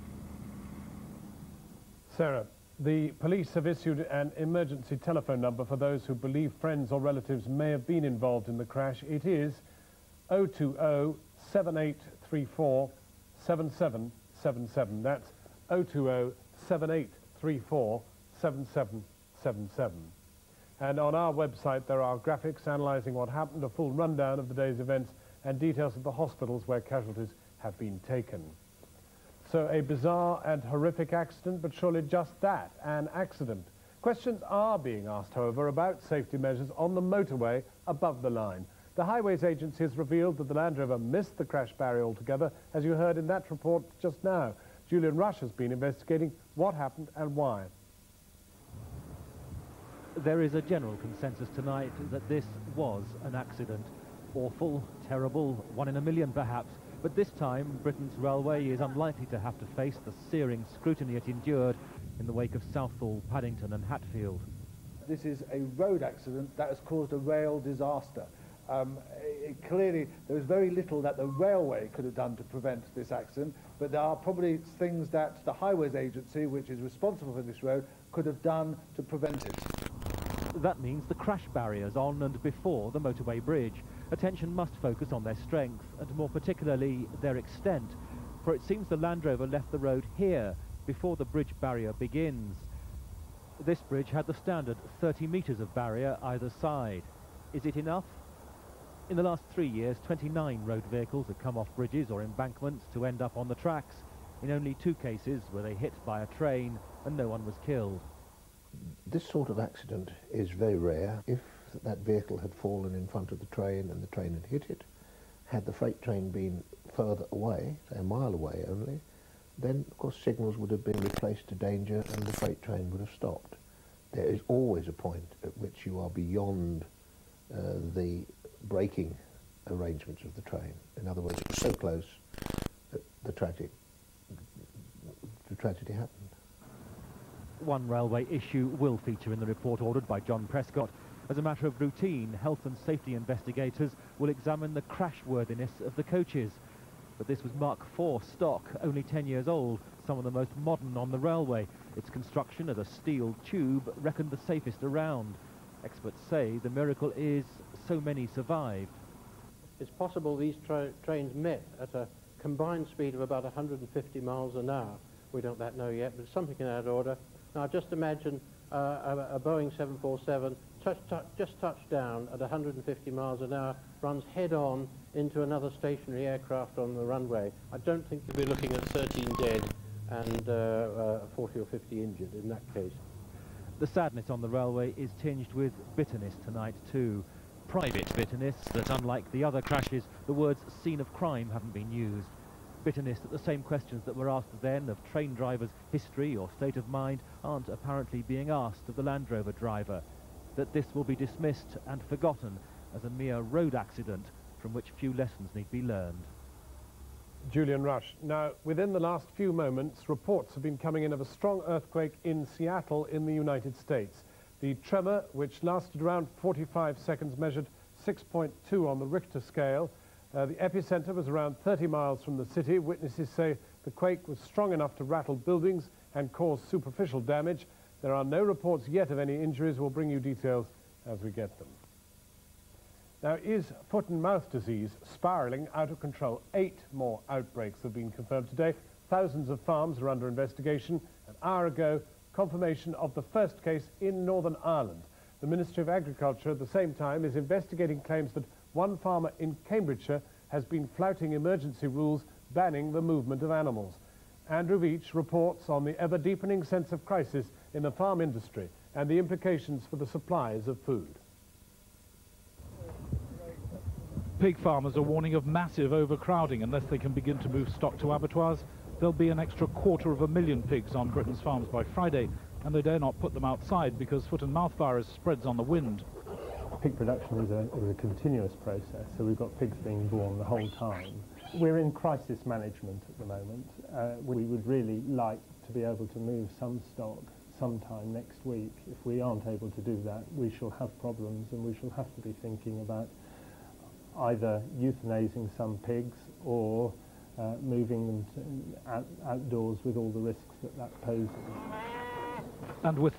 S17: Sarah, the police have issued an emergency telephone number for those who believe friends or relatives may have been involved in the crash. It is 020-7834-7777. That's 020-7834-7777. And on our website there are graphics analysing what happened, a full rundown of the day's events, and details of the hospitals where casualties have been taken. So a bizarre and horrific accident, but surely just that, an accident. Questions are being asked, however, about safety measures on the motorway above the line. The Highways Agency has revealed that the Land Rover missed the crash barrier altogether, as you heard in that report just now. Julian Rush has been investigating what happened and why.
S15: There is a general consensus tonight that this was an accident. Awful, terrible, 1 in a million perhaps, but this time Britain's railway is unlikely to have to face the searing scrutiny it endured in the wake of Southall, Paddington and Hatfield.
S16: This is a road accident that has caused a rail disaster. Clearly, there was very little that the railway could have done to prevent this accident, but there are probably things that the Highways Agency, which is responsible for this road, could have done to prevent it.
S15: That means the crash barriers on and before the motorway bridge. Attention must focus on their strength, and more particularly their extent, for it seems the Land Rover left the road here before the bridge barrier begins. This bridge had the standard 30 metres of barrier either side. Is it enough? In the last 3 years, 29 road vehicles have come off bridges or embankments to end up on the tracks. In only 2 cases were they hit by a train and no one was killed.
S20: This sort of accident is very rare. If that vehicle had fallen in front of the train and the train had hit it, had the freight train been further away, say a mile away only, then of course signals would have been replaced to danger and the freight train would have stopped. There is always a point at which you are beyond the braking arrangements of the train. In other words, it was so close that the tragedy happened.
S15: One railway issue will feature in the report ordered by John Prescott. As a matter of routine, health and safety investigators will examine the crashworthiness of the coaches. But this was Mark IV stock, only 10 years old, some of the most modern on the railway. Its construction as a steel tube reckoned the safest around. Experts say the miracle is so many survived.
S28: It's possible these trains met at a combined speed of about 150 miles an hour. We don't know yet, but something in that order. Now just imagine a Boeing 747 just touched down at 150 miles an hour, runs head-on into another stationary aircraft on the runway. I don't think you'll be looking at 13 dead and 40 or 50 injured in that case.
S15: The sadness on the railway is tinged with bitterness tonight too. Private bitterness that, unlike the other crashes, the words scene of crime haven't been used. Bitterness that the same questions that were asked then of train drivers' history or state of mind aren't apparently being asked of the Land Rover driver. That this will be dismissed and forgotten as a mere road accident from which few lessons need be learned.
S17: Julian Rush. Now, within the last few moments, reports have been coming in of a strong earthquake in Seattle in the United States. The tremor, which lasted around 45 seconds, measured 6.2 on the Richter scale. The epicenter was around 30 miles from the city. Witnesses say the quake was strong enough to rattle buildings and cause superficial damage. There are no reports yet of any injuries. We'll bring you details as we get them. Now, is foot and mouth disease spiralling out of control? 8 more outbreaks have been confirmed today. Thousands of farms are under investigation. An hour ago, confirmation of the first case in Northern Ireland. The Ministry of Agriculture at the same time is investigating claims that one farmer in Cambridgeshire has been flouting emergency rules banning the movement of animals. Andrew Veach reports on the ever-deepening sense of crisis in the farm industry and the implications for the supplies of food.
S21: Pig farmers are warning of massive overcrowding. Unless they can begin to move stock to abattoirs, there'll be an extra 250,000 pigs on Britain's farms by Friday, and they dare not put them outside because foot and mouth virus spreads on the wind.
S23: Pig production is a continuous process, so we've got pigs being born the whole time. We're in crisis management at the moment. We would really like to be able to move some stock sometime next week. If we aren't able to do that, we shall have problems, and we shall have to be thinking about either euthanizing some pigs or moving them to outdoors with all the risks that poses.
S21: And with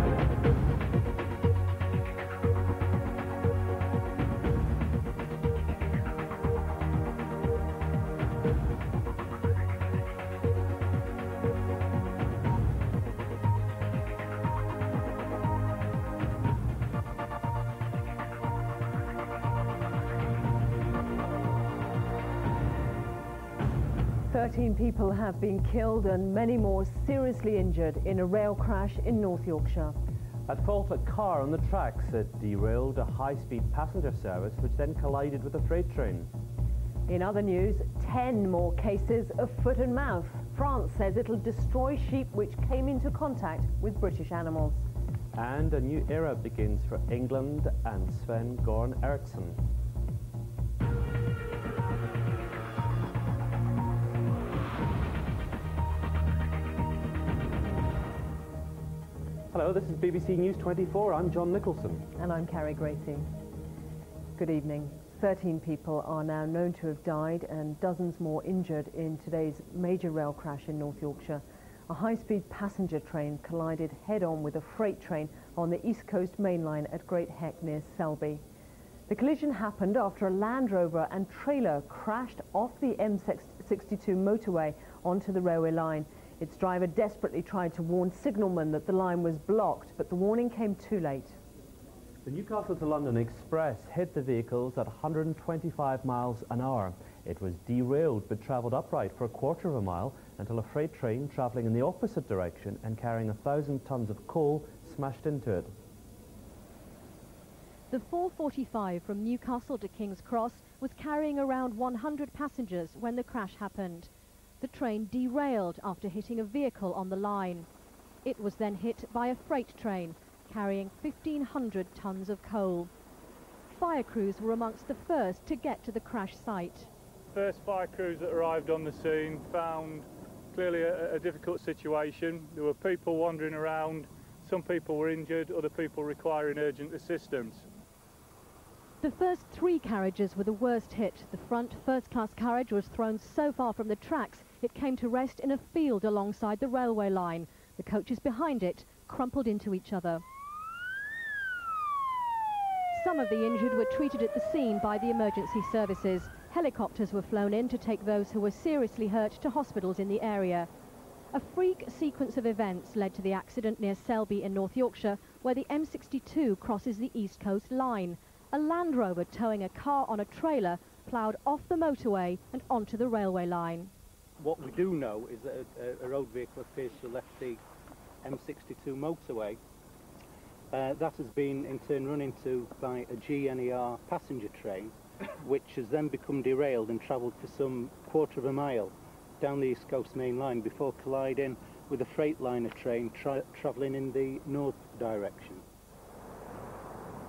S4: 13 people have been killed and many more seriously injured in a rail crash in North Yorkshire.
S5: At fault, a car on the tracks that derailed a high-speed passenger service which then collided with a freight train.
S4: In other news, 10 more cases of foot and mouth. France says it'll destroy sheep which came into contact with British animals.
S5: And a new era begins for England and Sven-Göran Eriksson. Hello, this is BBC News 24. I'm John Nicholson.
S4: And I'm Carrie Gracie. Good evening. 13 people are now known to have died and dozens more injured in today's major rail crash in North Yorkshire. A high-speed passenger train collided head-on with a freight train on the East Coast main line at Great Heck near Selby. The collision happened after a Land Rover and trailer crashed off the M62 motorway onto the railway line. Its driver desperately tried to warn signalmen that the line was blocked, but the warning came too late.
S5: The Newcastle to London Express hit the vehicles at 125 miles an hour. It was derailed but travelled upright for a quarter of a mile until a freight train travelling in the opposite direction and carrying 1,000 tonnes of coal smashed into it.
S8: The 445 from Newcastle to King's Cross was carrying around 100 passengers when the crash happened. The train derailed after hitting a vehicle on the line. It was then hit by a freight train carrying 1,500 tonnes of coal. Fire crews were amongst the first to get to the crash site.
S11: First fire crews that arrived on the scene found clearly a difficult situation. There were people wandering around, some people were injured, other people requiring urgent assistance.
S8: The first 3 carriages were the worst hit. The front first-class carriage was thrown so far from the tracks it came to rest in a field alongside the railway line. The coaches behind it crumpled into each other. Some of the injured were treated at the scene by the emergency services. Helicopters were flown in to take those who were seriously hurt to hospitals in the area. A freak sequence of events led to the accident near Selby in North Yorkshire, where the M62 crosses the East Coast line. A Land Rover towing a car on a trailer ploughed off the motorway and onto the railway line.
S12: What we do know is that a road vehicle appears to have left the M62 motorway. That has been in turn run into by a GNER passenger train, which has then become derailed and travelled for some quarter of a mile down the East Coast main line before colliding with a Freightliner train travelling in the north direction.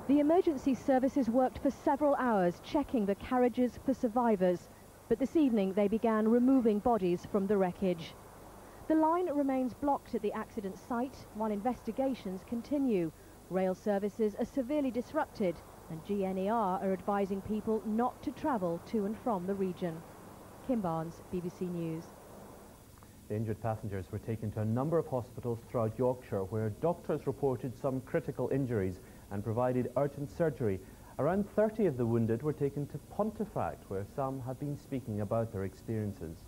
S8: The emergency services worked for several hours checking the carriages for survivors, but this evening they began removing bodies from the wreckage. The line remains blocked at the accident site while investigations continue. Rail services are severely disrupted and GNER are advising people not to travel to and from the region. Kim Barnes, BBC News.
S5: The injured passengers were taken to a number of hospitals throughout Yorkshire where doctors reported some critical injuries and provided urgent surgery. Around 30 of the wounded were taken to Pontefract, where some have been speaking about their experiences.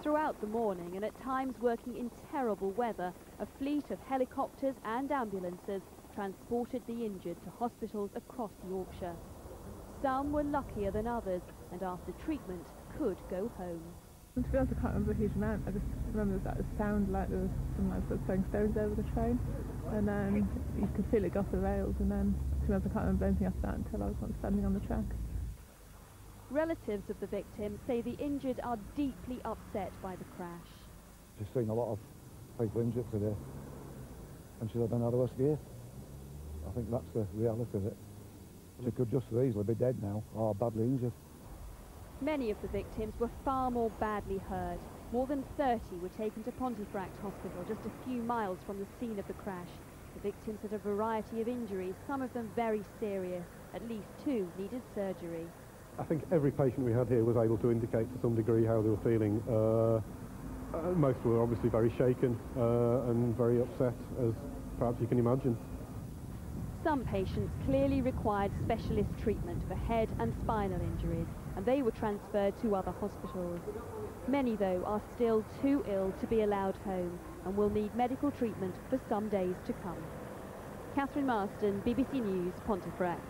S22: Throughout the morning and at times working in terrible weather, a fleet of helicopters and ambulances transported the injured to hospitals across Yorkshire. Some were luckier than others and after treatment could go home.
S24: To be honest, I can't remember a huge amount. I just remember that sound like there was someone throwing stones over the train, and then you could feel it go off the rails, and then to be honest, I can't remember anything after that until I was standing on the track.
S22: Relatives of the victims say the injured are deeply upset by the crash.
S25: Just seeing a lot of people injured today, and she's had another worse gear. I think that's the reality of it. She could just as easily be dead now, or badly injured.
S22: Many of the victims were far more badly hurt. More than 30 were taken to Pontefract Hospital, just a few miles from the scene of the crash. The victims had a variety of injuries, some of them very serious. At least 2 needed surgery.
S9: I think every patient we had here was able to indicate to some degree how they were feeling. Most were obviously very shaken and very upset, as perhaps you can imagine.
S22: Some patients clearly required specialist treatment for head and spinal injuries, and they were transferred to other hospitals. Many, though, are still too ill to be allowed home and will need medical treatment for some days to come. Catherine Marston, BBC News, Pontefract.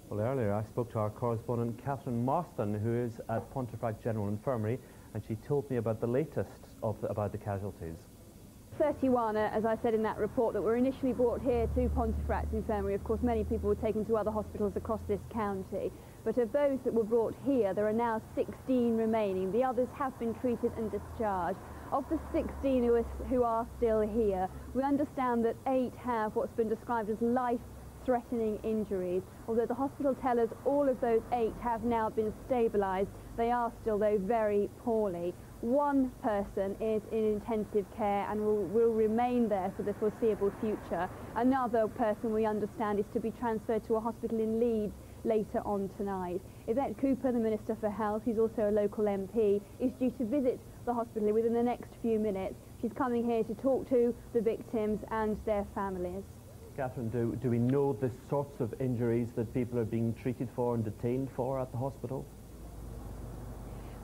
S5: Well, earlier I spoke to our correspondent Catherine Marston, who is at Pontefract General Infirmary, and she told me about the latest about the casualties.
S22: 31, as I said in that report, that were initially brought here to Pontefract Infirmary. Of course, many people were taken to other hospitals across this county. But of those that were brought here, there are now 16 remaining. The others have been treated and discharged. Of the 16 who are still here, we understand that 8 have what's been described as life-threatening injuries. Although the hospital tell us all of those 8 have now been stabilised, they are still, though, very poorly. One person is in intensive care and will remain there for the foreseeable future. Another person, we understand, is to be transferred to a hospital in Leeds later on tonight. Yvette Cooper, the Minister for Health, who's also a local MP, is due to visit the hospital within the next few minutes. She's coming here to talk to the victims and their families.
S5: Catherine, do we know the sorts of injuries that people are being treated for and detained for at the hospital?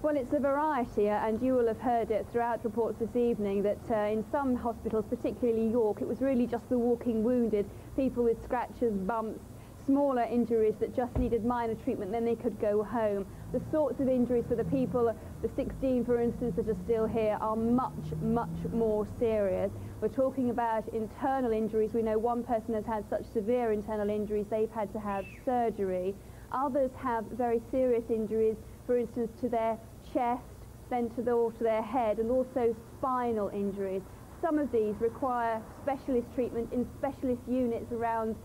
S22: Well, it's a variety, and you will have heard it throughout reports this evening that in some hospitals, particularly York, it was really just the walking wounded, people with scratches, bumps, smaller injuries that just needed minor treatment, then they could go home. The sorts of injuries for the people, the 16 for instance, that are still here are much, much more serious. We're talking about internal injuries. We know one person has had such severe internal injuries they've had to have surgery. Others have very serious injuries, for instance, to their chest, then to their head, and also spinal injuries. Some of these require specialist treatment in specialist units around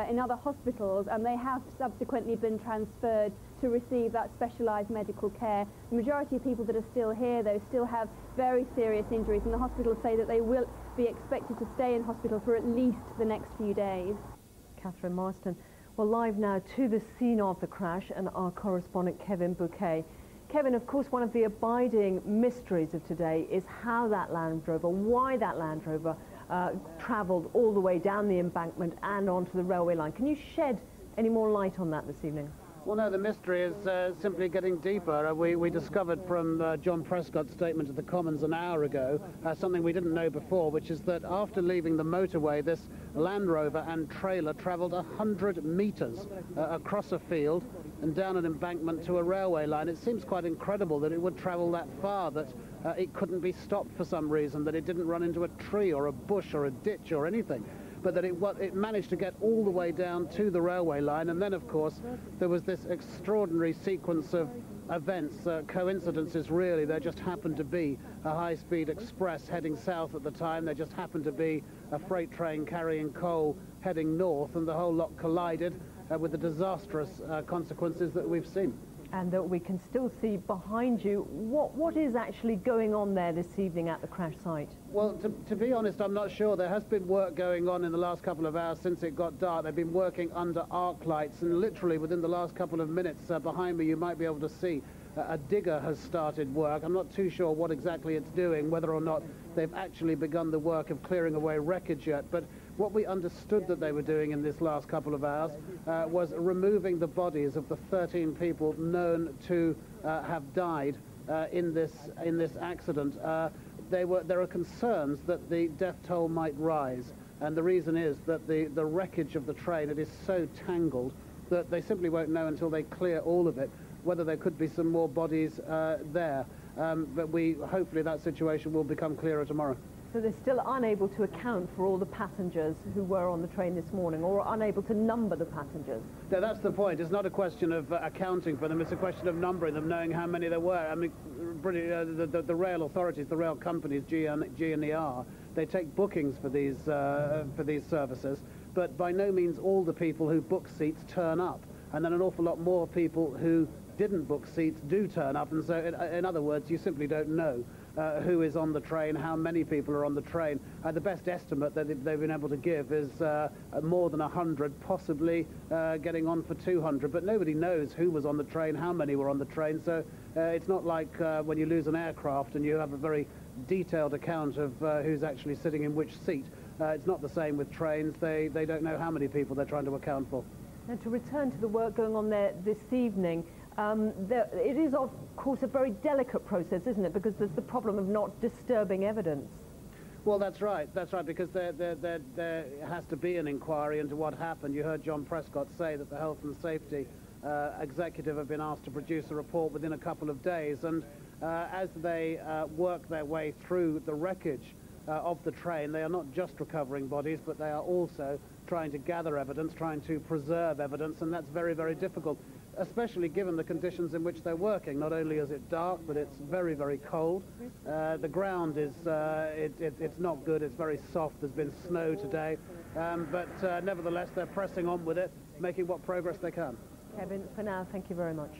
S22: in other hospitals, and they have subsequently been transferred to receive that specialised medical care. The majority of people that are still here, though, still have very serious injuries, and the hospitals say that they will be expected to stay in hospital for at least the next few days.
S4: Catherine Marston. Well, live now to the scene of the crash, and our correspondent Kevin Bouquet. Kevin, of course, one of the abiding mysteries of today is how that Land Rover, why that Land Rover travelled all the way down the embankment and onto the railway line. Can you shed any more light on that this evening?
S3: Well, no, the mystery is simply getting deeper. We discovered from John Prescott's statement at the Commons an hour ago something we didn't know before, which is that after leaving the motorway, this Land Rover and trailer travelled 100 metres across a field and down an embankment to a railway line. It seems quite incredible that it would travel that far, that it couldn't be stopped for some reason, that it didn't run into a tree or a bush or a ditch or anything, but that it managed to get all the way down to the railway line. And then, of course, there was this extraordinary sequence of events, coincidences really. There just happened to be a high-speed express heading south at the time. There just happened to be a freight train carrying coal heading north, and the whole lot collided with the disastrous consequences that we've seen.
S4: And that we can still see behind you. What is actually going on there this evening at the crash site?
S3: Well, to be honest, I'm not sure. There has been work going on in the last couple of hours since it got dark. They've been working under arc lights, and literally within the last couple of minutes behind me you might be able to see a digger has started work. I'm not too sure what exactly it's doing, whether or not they've actually begun the work of clearing away wreckage yet, but what we understood that they were doing in this last couple of hours was removing the bodies of the 13 people known to have died in this accident. There are concerns that the death toll might rise, and the reason is that the wreckage of the train, it is so tangled that they simply won't know until they clear all of it whether there could be some more bodies there. But hopefully that situation will become clearer tomorrow.
S4: So they're still unable to account for all the passengers who were on the train this morning, or unable to number the passengers?
S3: No, that's the point. It's not a question of accounting for them, it's a question of numbering them, knowing how many there were. I mean, the rail authorities, the rail companies, GNER, they take bookings for these services, but by no means all the people who book seats turn up. And then an awful lot more people who didn't book seats do turn up, and so in other words, you simply don't know who is on the train, how many people are on the train. The best estimate that they've been able to give is more than 100, possibly getting on for 200, but nobody knows who was on the train, how many were on the train, so it's not like when you lose an aircraft and you have a very detailed account of who's actually sitting in which seat. It's not the same with trains. They don't know how many people they're trying to account for.
S4: And to return to the work going on there this evening, it is, of course, a very delicate process, isn't it? Because there's the problem of not disturbing evidence.
S3: Well, that's right, because there has to be an inquiry into what happened. You heard John Prescott say that the Health and Safety Executive have been asked to produce a report within a couple of days, and as they work their way through the wreckage, of the train. They are not just recovering bodies, but they are also trying to gather evidence, trying to preserve evidence, and that's very, very difficult, especially given the conditions in which they're working. Not only is it dark, but it's very, very cold. The ground is, it's not good, it's very soft, there's been snow today, but nevertheless they're pressing on with it, making what progress they can.
S6: Kevin, for now, thank you very much.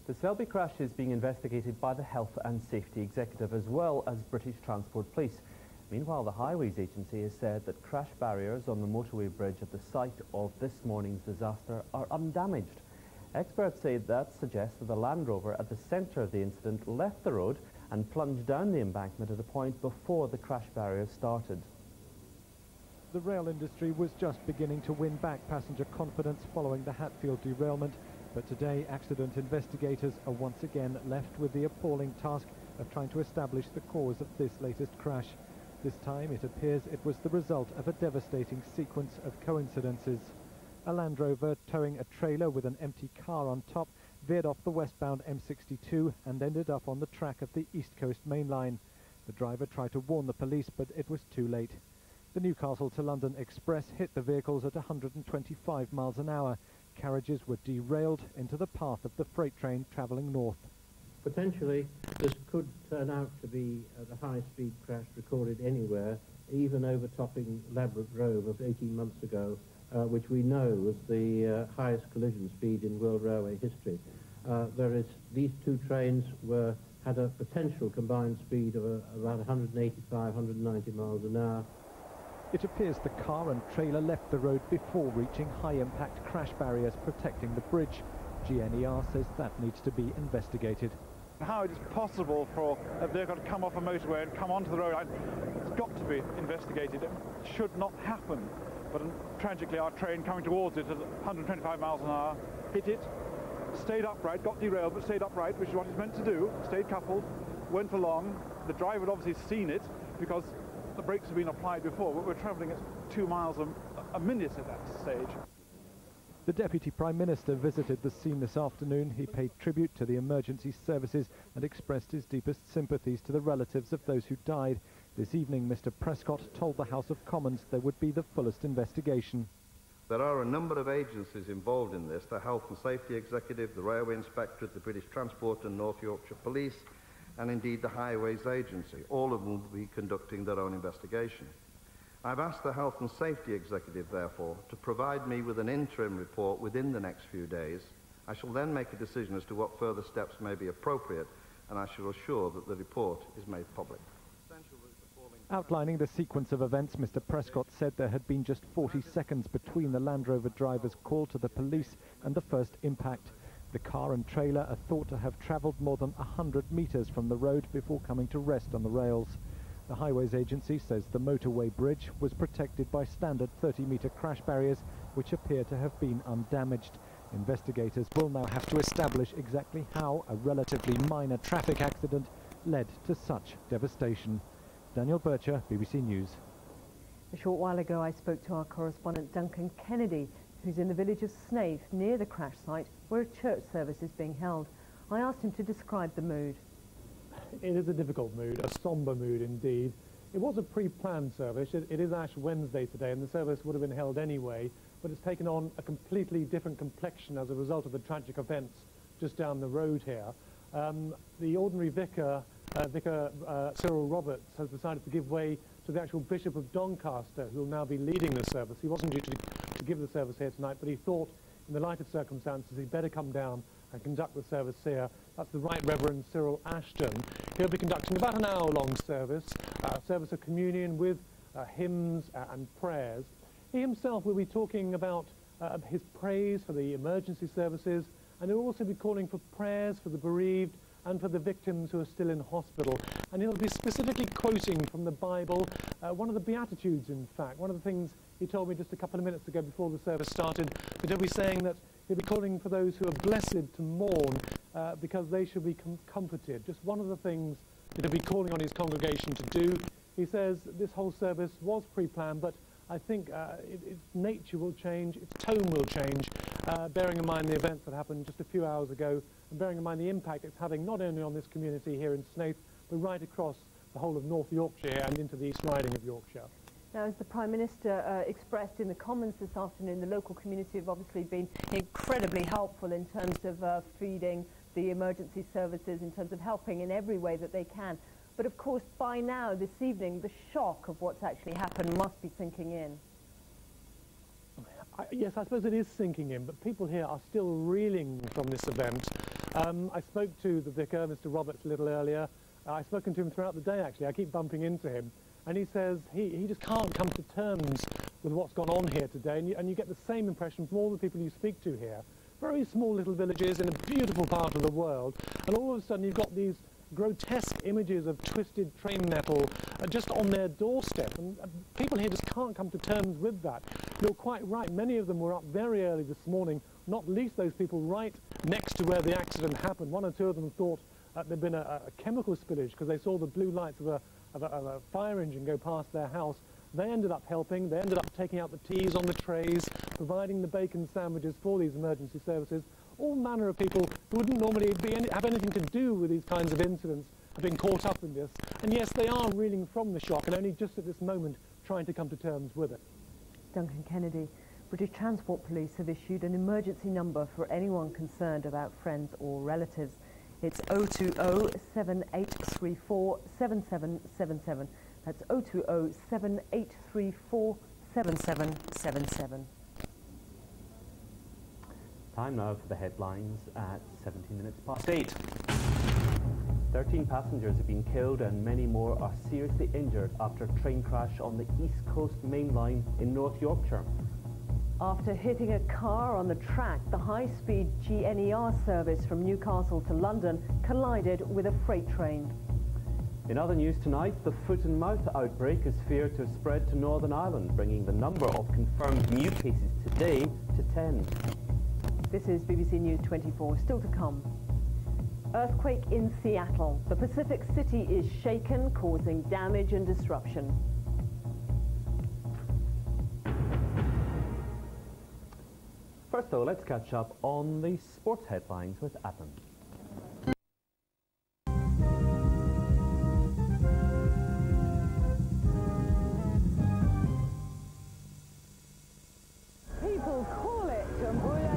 S5: The Selby crash is being investigated by the Health and Safety Executive as well as British Transport Police. Meanwhile, the Highways Agency has said that crash barriers on the motorway bridge at the site of this morning's disaster are undamaged. Experts say that suggests that the Land Rover at the centre of the incident left the road and plunged down the embankment at a point before the crash barrier started.
S21: The rail industry was just beginning to win back passenger confidence following the Hatfield derailment, but today accident investigators are once again left with the appalling task of trying to establish the cause of this latest crash. This time it appears it was the result of a devastating sequence of coincidences. A Land Rover towing a trailer with an empty car on top veered off the westbound M62 and ended up on the track of the East Coast Main Line. The driver tried to warn the police, but it was too late. The Newcastle to London Express hit the vehicles at 125 miles an hour. Carriages were derailed into the path of the freight train travelling north.
S28: Potentially, this could turn out to be the highest speed crash recorded anywhere, even overtopping Ladbroke Grove of 18 months ago, which we know was the highest collision speed in World Railway history. These two trains had a potential combined speed of around 185, 190 miles an hour.
S21: It appears the car and trailer left the road before reaching high-impact crash barriers protecting the bridge. GNER says that needs to be investigated.
S7: How it is possible for a vehicle to come off a motorway and come onto the road, it's got to be investigated. It should not happen. But tragically, our train coming towards it at 125 miles an hour hit it, stayed upright, got derailed, but stayed upright, which is what it's meant to do, stayed coupled, went along. The driver had obviously seen it because the brakes have been applied before, but we're travelling at 2 miles a minute at that stage.
S21: The Deputy Prime Minister visited the scene this afternoon. He paid tribute to the emergency services and expressed his deepest sympathies to the relatives of those who died. This evening, Mr. Prescott told the House of Commons there would be the fullest investigation.
S10: There are a number of agencies involved in this: the Health and Safety Executive, the Railway Inspectorate, the British Transport and North Yorkshire Police, and indeed the Highways Agency, all of whom will be conducting their own investigation. I've asked the Health and Safety Executive, therefore, to provide me with an interim report within the next few days. I shall then make a decision as to what further steps may be appropriate, and I shall assure that the report is made public.
S21: Outlining the sequence of events, Mr. Prescott said there had been just 40 seconds between the Land Rover driver's call to the police and the first impact. The car and trailer are thought to have travelled more than 100 metres from the road before coming to rest on the rails. The Highways Agency says the motorway bridge was protected by standard 30-metre crash barriers, which appear to have been undamaged. Investigators will now have to establish exactly how a relatively minor traffic accident led to such devastation. Daniel Bircher, BBC News.
S6: A short while ago, I spoke to our correspondent Duncan Kennedy, who's in the village of Snaith, near the crash site, where a church service is being held. I asked him to describe the mood.
S9: It is a difficult mood, a sombre mood indeed. It was a pre-planned service. It is Ash Wednesday today, and the service would have been held anyway, but it's taken on a completely different complexion as a result of the tragic events just down the road here. The ordinary vicar, Cyril Roberts, has decided to give way to the actual Bishop of Doncaster, who will now be leading the service. He wasn't due to give the service here tonight, but he thought, in the light of circumstances, he'd better come down and conduct the service here. That's the Right Reverend Cyril Ashton. He'll be conducting about an hour-long service, service of communion with hymns and prayers. He himself will be talking about his praise for the emergency services, and he'll also be calling for prayers for the bereaved and for the victims who are still in hospital. And he'll be specifically quoting from the Bible, one of the Beatitudes, in fact. One of the things he told me just a couple of minutes ago before the service started, that he'll be saying that he'll be calling for those who are blessed to mourn because they should be comforted. Just one of the things that he'll be calling on his congregation to do. He says this whole service was pre-planned, but I think its nature will change, its tone will change, bearing in mind the events that happened just a few hours ago, and bearing in mind the impact it's having not only on this community here in Snaith, but right across
S17: the whole of North Yorkshire and into the East Riding of Yorkshire.
S6: Now, as the Prime Minister expressed in the Commons this afternoon, the local community have obviously been incredibly helpful in terms of feeding the emergency services, in terms of helping in every way that they can. But of course, by now, this evening, the shock of what's actually happened must be sinking in.
S17: Yes, I suppose it is sinking in, but people here are still reeling from this event. I spoke to the vicar, Mr. Roberts, a little earlier. I've spoken to him throughout the day, actually. I keep bumping into him. And he says he just can't come to terms with what's gone on here today. And you get the same impression from all the people you speak to here. Very small little villages in a beautiful part of the world. And all of a sudden you've got these grotesque images of twisted train metal just on their doorstep. And people here just can't come to terms with that. You're quite right. Many of them were up very early this morning, not least those people right next to where the accident happened. One or two of them thought there'd been a chemical spillage because they saw the blue lights of a fire engine go past their house. They ended up helping. They ended up taking out the teas on the trays, providing the bacon sandwiches for these emergency services. All manner of people who wouldn't normally have anything to do with these kinds of incidents have been caught up in this. And yes, they are reeling from the shock and only just at this moment trying to come to terms with it.
S6: Duncan Kennedy, British Transport Police have issued an emergency number for anyone concerned about friends or relatives. It's 020 7834 7777. That's 020 7834 7777.
S5: Time now for the headlines at 17 minutes past 8. 13 passengers have been killed and many more are seriously injured after a train crash on the East Coast Main Line in North Yorkshire.
S6: After hitting a car on the track, the high-speed GNER service from Newcastle to London collided with a freight train.
S5: In other news tonight, the foot and mouth outbreak is feared to have spread to Northern Ireland, bringing the number of confirmed new cases today to 10.
S6: This is BBC News 24, still to come. Earthquake in Seattle. The Pacific City is shaken, causing damage and disruption.
S5: First though, let's catch up on the sports headlines with Adam.
S1: People call it Jambuya.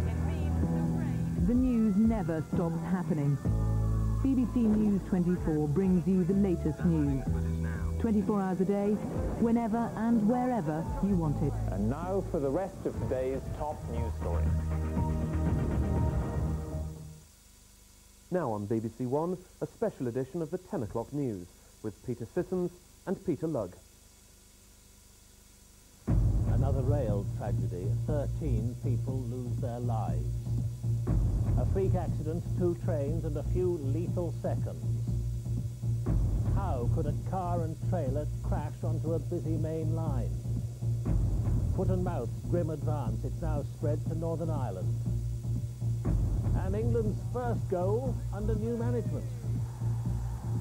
S1: It means the rain. The news never stops happening. BBC News 24 brings you the latest news. 24 hours a day, whenever and wherever you want it.
S2: And now for the rest of today's top news stories.
S5: Now on BBC One, a special edition of the 10 o'clock news with Peter Sissons and Peter Lugg.
S13: Another rail tragedy. 13 people lose their lives. A freak accident, 2 trains and a few lethal seconds. How could a car and trailer crash onto a busy main line? Foot and mouth's grim advance. It's now spread to Northern Ireland. And England's first goal under new management.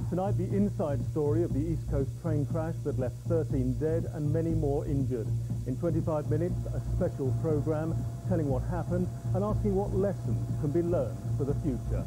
S14: Tonight, the inside story of the East Coast train crash that left 13 dead and many more injured. In 25 minutes, a special programme telling what happened and asking what lessons can be learned for the future.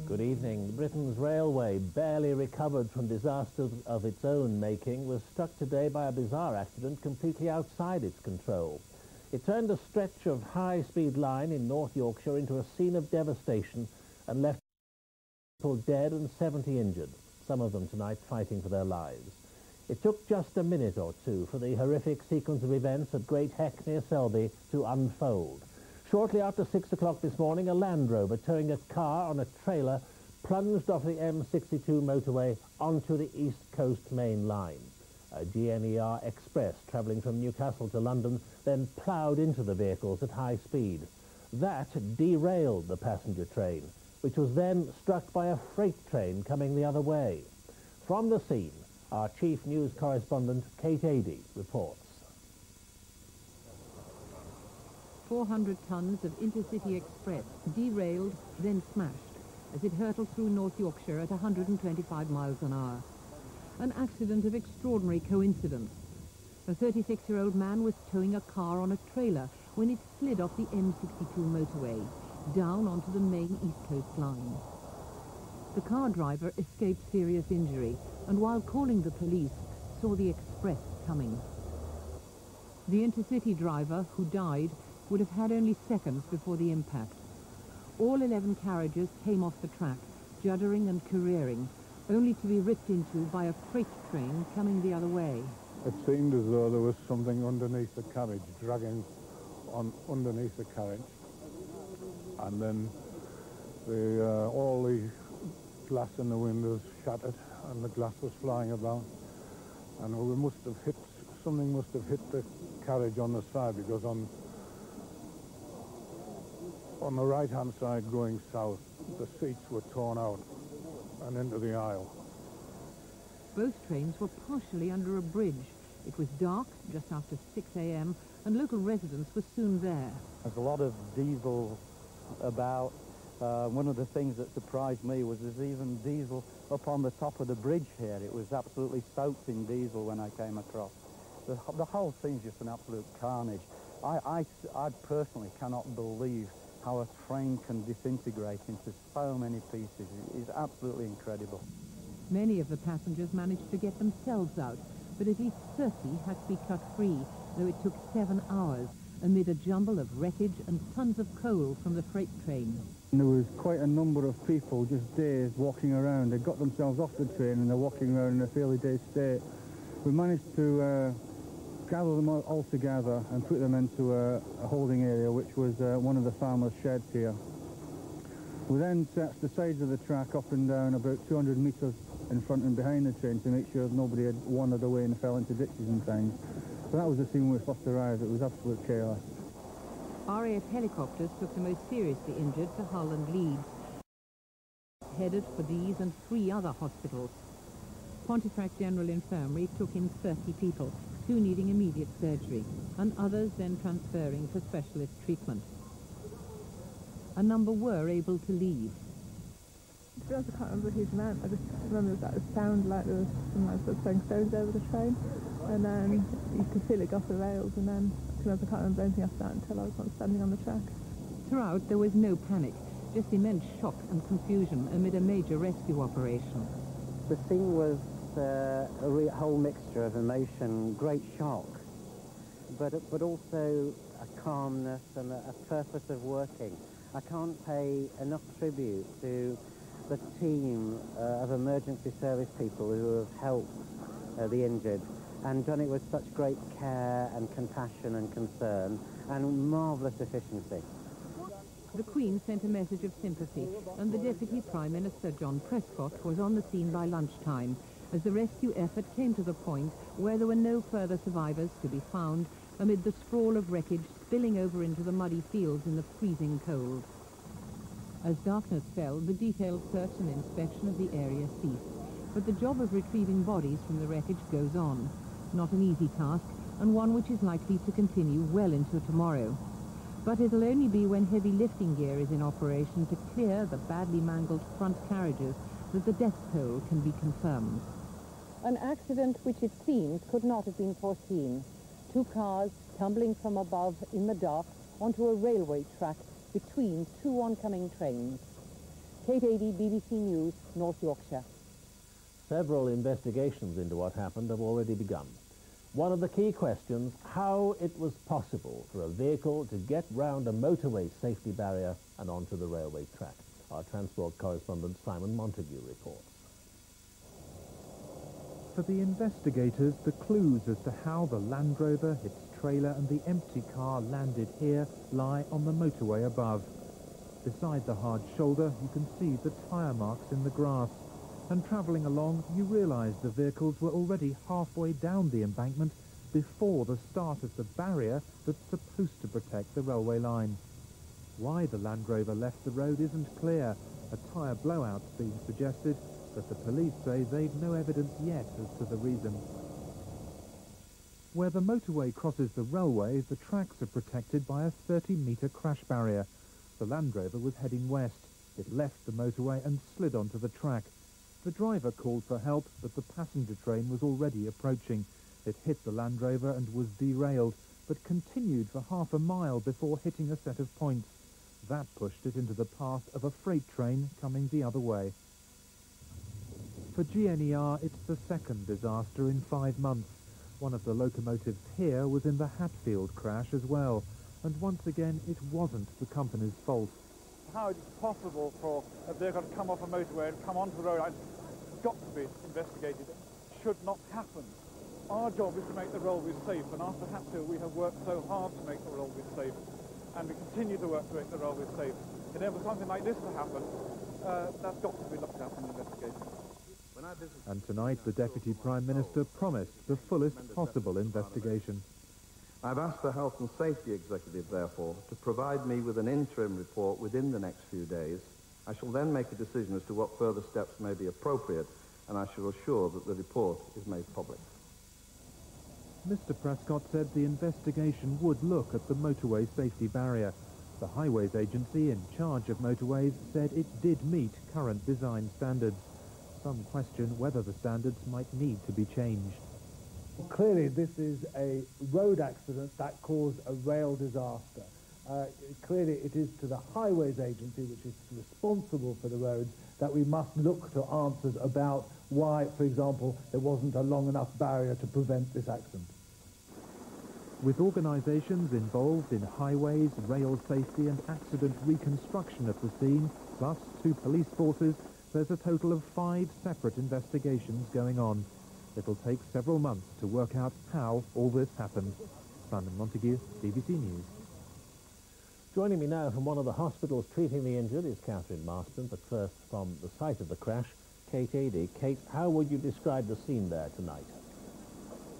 S13: Good evening. Britain's railway, barely recovered from disasters of its own making, was struck today by a bizarre accident completely outside its control. It turned a stretch of high-speed line in North Yorkshire into a scene of devastation and left people dead and 70 injured, some of them tonight fighting for their lives. It took just a minute or two for the horrific sequence of events at Great Heck near Selby to unfold. Shortly after 6 o'clock this morning, a Land Rover towing a car on a trailer plunged off the M62 motorway onto the East Coast Main Line. A GNER Express travelling from Newcastle to London then ploughed into the vehicles at high speed. That derailed the passenger train, which was then struck by a freight train coming the other way. From the scene, our chief news correspondent, Kate Adey, reports.
S1: 400 tons of Intercity Express derailed, then smashed, as it hurtled through North Yorkshire at 125 miles an hour. An accident of extraordinary coincidence. A 36-year-old man was towing a car on a trailer when it slid off the M62 motorway, down onto the main East Coast line. The car driver escaped serious injury, and while calling the police, saw the express coming. The intercity driver, who died, would have had only seconds before the impact. All 11 carriages came off the track, juddering and careering, only to be ripped into by a freight train coming the other way.
S25: It seemed as though there was something underneath the carriage, dragging on underneath the carriage. And then all the glass in the windows shattered and the glass was flying about. And something must have hit the carriage on the side, because on the right-hand side going south, the seats were torn out and into the aisle.
S1: Both trains were partially under a bridge. It was dark, just after 6 a.m, and local residents were soon there.
S15: There's a lot of diesel about. One of the things that surprised me was there's even diesel up on the top of the bridge here. It was absolutely soaked in diesel when I came across. The whole thing's just an absolute carnage. I personally cannot believe how a train can disintegrate into so many pieces. It is absolutely incredible.
S1: Many of the passengers managed to get themselves out, but at least 30 had to be cut free, though it took 7 hours, amid a jumble of wreckage and tons of coal from the freight train.
S16: There was quite a number of people just dazed walking around. They got themselves off the train and they're walking around in a fairly dazed state. We managed to gather them all together and put them into a holding area, which was one of the farmers' sheds here. We then searched the sides of the track up and down about 200 metres in front and behind the train to make sure nobody had wandered away and fell into ditches and things. So that was the scene when we first arrived. It was absolute chaos.
S1: RAF helicopters took the most seriously injured to Hull and Leeds, headed for these and 3 other hospitals. Pontefract General Infirmary took in 30 people, 2 needing immediate surgery, and others then transferring for specialist treatment. A number were able to leave.
S24: To be honest, I can't remember a huge amount. I just remember that it sounded like there was some like sort of throwing stones over the train, and then you could feel it go off the rails, and then to be honest, I can't remember anything after that until I was standing on the track.
S1: Throughout, there was no panic, just immense shock and confusion amid a major rescue operation.
S18: The scene was a whole mixture of emotion, great shock, but also a calmness and a purpose of working. I can't pay enough tribute to the team of emergency service people who have helped the injured and done it with such great care and compassion and concern and marvellous efficiency.
S1: The Queen sent a message of sympathy, and the Deputy Prime Minister, John Prescott, was on the scene by lunchtime as the rescue effort came to the point where there were no further survivors to be found amid the sprawl of wreckage spilling over into the muddy fields in the freezing cold. As darkness fell, the detailed search and inspection of the area ceased, but the job of retrieving bodies from the wreckage goes on. Not an easy task, and one which is likely to continue well into tomorrow. But it'll only be when heavy lifting gear is in operation to clear the badly mangled front carriages that the death toll can be confirmed. An accident which it seems could not have been foreseen. 2 cars tumbling from above in the dark onto a railway track between 2 oncoming trains. Kate Adey, BBC News, North Yorkshire.
S13: Several investigations into what happened have already begun. One of the key questions, how it was possible for a vehicle to get round a motorway safety barrier and onto the railway track. Our transport correspondent Simon Montague reports.
S19: For the investigators, the clues as to how the Land Rover, its trailer and the empty car landed here lie on the motorway above. Beside the hard shoulder, you can see the tyre marks in the grass. And travelling along, you realise the vehicles were already halfway down the embankment before the start of the barrier that's supposed to protect the railway line. Why the Land Rover left the road isn't clear. A tyre blowout's being suggested, but the police say they've no evidence yet as to the reason. Where the motorway crosses the railway, the tracks are protected by a 30-metre crash barrier. The Land Rover was heading west. It left the motorway and slid onto the track. The driver called for help, but the passenger train was already approaching. It hit the Land Rover and was derailed, but continued for half a mile before hitting a set of points. That pushed it into the path of a freight train coming the other way. For GNER, it's the second disaster in 5 months. One of the locomotives here was in the Hatfield crash as well, and once again it wasn't the company's fault.
S7: How it's possible for a vehicle to come off a motorway and come onto the road, it's got to be investigated. It should not happen. Our job is to make the railways safe, and after Hatfield we have worked so hard to make the railways safe, and we continue to work to make the railways safe. And then for something like this to happen, that's got to be looked at and investigated.
S19: And tonight the Deputy Prime Minister promised the fullest possible investigation.
S10: I've asked the Health and Safety Executive, therefore, to provide me with an interim report within the next few days. I shall then make a decision as to what further steps may be appropriate, and I shall assure that the report is made public.
S19: Mr. Prescott said the investigation would look at the motorway safety barrier. The Highways Agency in charge of motorways said it did meet current design standards. Some question whether the standards might need to be changed.
S9: Clearly this is a road accident that caused a rail disaster. Clearly it is to the Highways Agency, which is responsible for the roads, that we must look to answers about why, for example, there wasn't a long enough barrier to prevent this accident.
S19: With organisations involved in highways, rail safety and accident reconstruction of the scene, plus 2 police forces, there's a total of 5 separate investigations going on. It'll take several months to work out how all this happened. Simon Montague, BBC News.
S13: Joining me now from one of the hospitals treating the injured is Catherine Marston, but first from the site of the crash, Kate Adey. Kate, how would you describe the scene there tonight?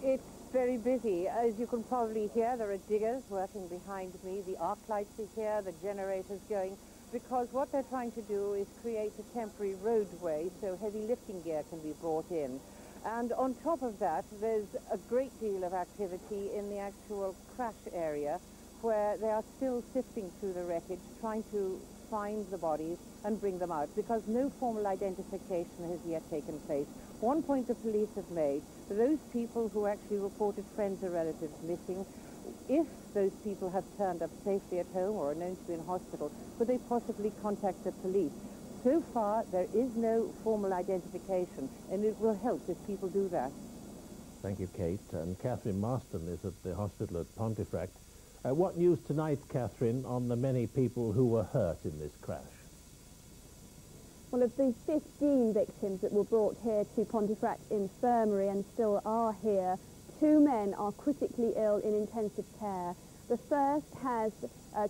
S8: It's very busy. As you can probably hear, there are diggers working behind me. The arc lights are here, the generator's going, because what they're trying to do is create a temporary roadway so heavy lifting gear can be brought in. And on top of that, there's a great deal of activity in the actual crash area, where they are still sifting through the wreckage, trying to find the bodies and bring them out, because no formal identification has yet taken place. One point the police have made, for those people who actually reported friends or relatives missing, if those people have turned up safely at home or are known to be in hospital, could they possibly contact the police? So far, there is no formal identification, and it will help if people do that.
S13: Thank you, Kate. And Catherine Marston is at the hospital at Pontefract. What news tonight, Catherine, on the many people who were hurt in this crash?
S11: Well, of the 15 victims that were brought here to Pontefract Infirmary and still are here, 2 men are critically ill in intensive care. The first has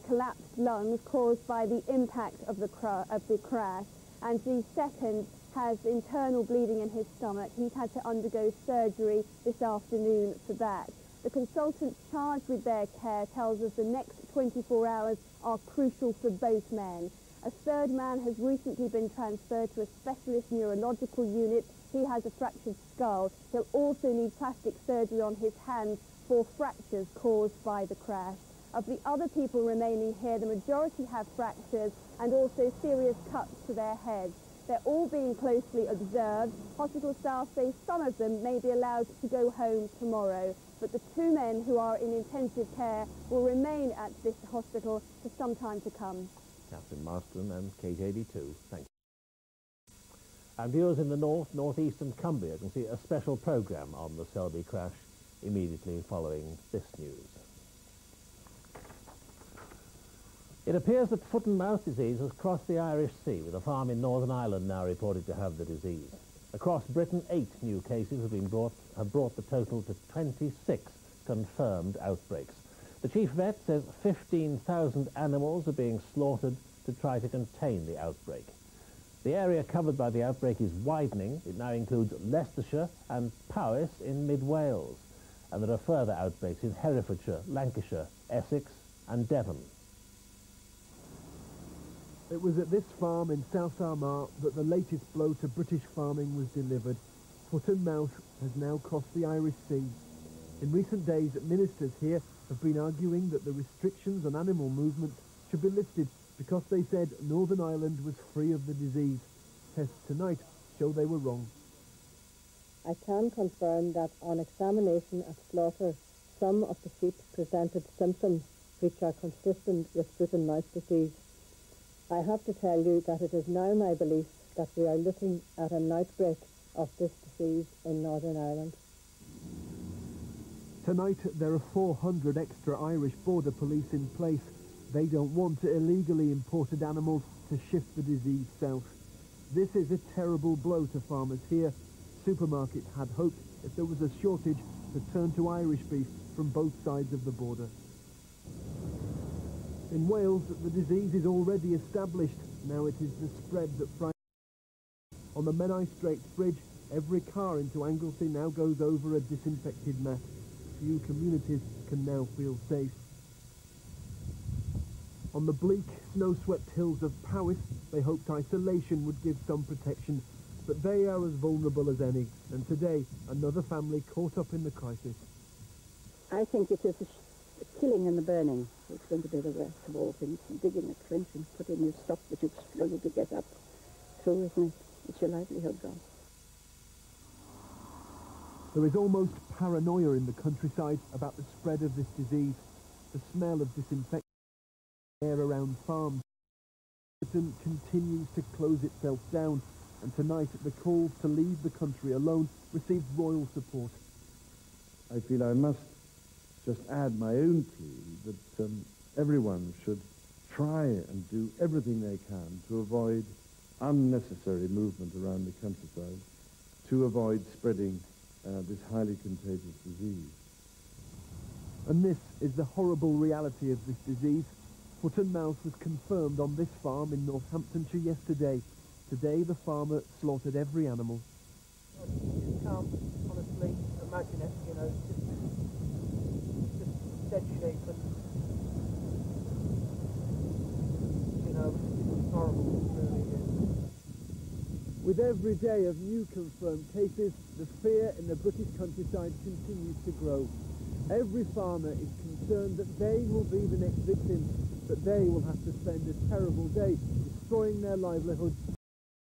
S11: collapsed lungs caused by the impact of the crash, and the second has internal bleeding in his stomach. He's had to undergo surgery this afternoon for that. The consultant charged with their care tells us the next 24 hours are crucial for both men. A third man has recently been transferred to a specialist neurological unit. He has a fractured skull. He'll also need plastic surgery on his hands for fractures caused by the crash. Of the other people remaining here, the majority have fractures and also serious cuts to their heads. They're all being closely observed. Hospital staff say some of them may be allowed to go home tomorrow, but the 2 men who are in intensive care will remain at this hospital for some time to come.
S13: Catherine Marston and Kate Adey too. Thank you. And viewers in the north-east and Cumbria can see a special programme on the Selby crash immediately following this news. It appears that foot and mouth disease has crossed the Irish Sea, with a farm in Northern Ireland now reported to have the disease. Across Britain, 8 new cases have brought the total to 26 confirmed outbreaks. The chief vet says 15,000 animals are being slaughtered to try to contain the outbreak. The area covered by the outbreak is widening. It now includes Leicestershire and Powys in mid-Wales. And there are further outbreaks in Herefordshire, Lancashire, Essex and Devon.
S12: It was at this farm in South Armagh that the latest blow to British farming was delivered. Foot and mouth has now crossed the Irish Sea. In recent days, ministers here have been arguing that the restrictions on animal movement should be lifted because they said Northern Ireland was free of the disease. Tests tonight show they were wrong.
S3: I can confirm that on examination at slaughter, some of the sheep presented symptoms which are consistent with foot and mouth disease. I have to tell you that it is now my belief that we are looking at an outbreak of this disease in Northern Ireland.
S12: Tonight there are 400 extra Irish border police in place. They don't want illegally imported animals to shift the disease south. This is a terrible blow to farmers here. Supermarkets had hoped, if there was a shortage, to turn to Irish beef from both sides of the border. In Wales, the disease is already established. Now it is the spread that frightens. On the Menai Straits Bridge, every car into Anglesey now goes over a disinfected mat. Few communities can now feel safe. On the bleak, snow-swept hills of Powys, they hoped isolation would give some protection, but they are as vulnerable as any, and today, another family caught up in the crisis.
S4: I think it is the killing and the burning. It's going to be the worst of all things. Digging a trench and putting your stuff that you've struggled to get up through, isn't it? It's your livelihood gone.
S12: There is almost paranoia in the countryside about the spread of this disease. The smell of disinfectant air around farms. Britain continues to close itself down, and tonight the calls to leave the country alone received royal support.
S20: I feel I must just add my own plea that everyone should try and do everything they can to avoid unnecessary movement around the countryside, to avoid spreading this highly contagious disease.
S12: And this is the horrible reality of this disease. Foot and mouth was confirmed on this farm in Northamptonshire yesterday. Today the farmer slaughtered every animal. You can't honestly imagine it, you know, just dead shape and, you know, it's horrible, it really is. With every day of new confirmed cases, the fear in the British countryside continues to grow. Every farmer is concerned that they will be the next victim, that they will have to spend a terrible day destroying their livelihoods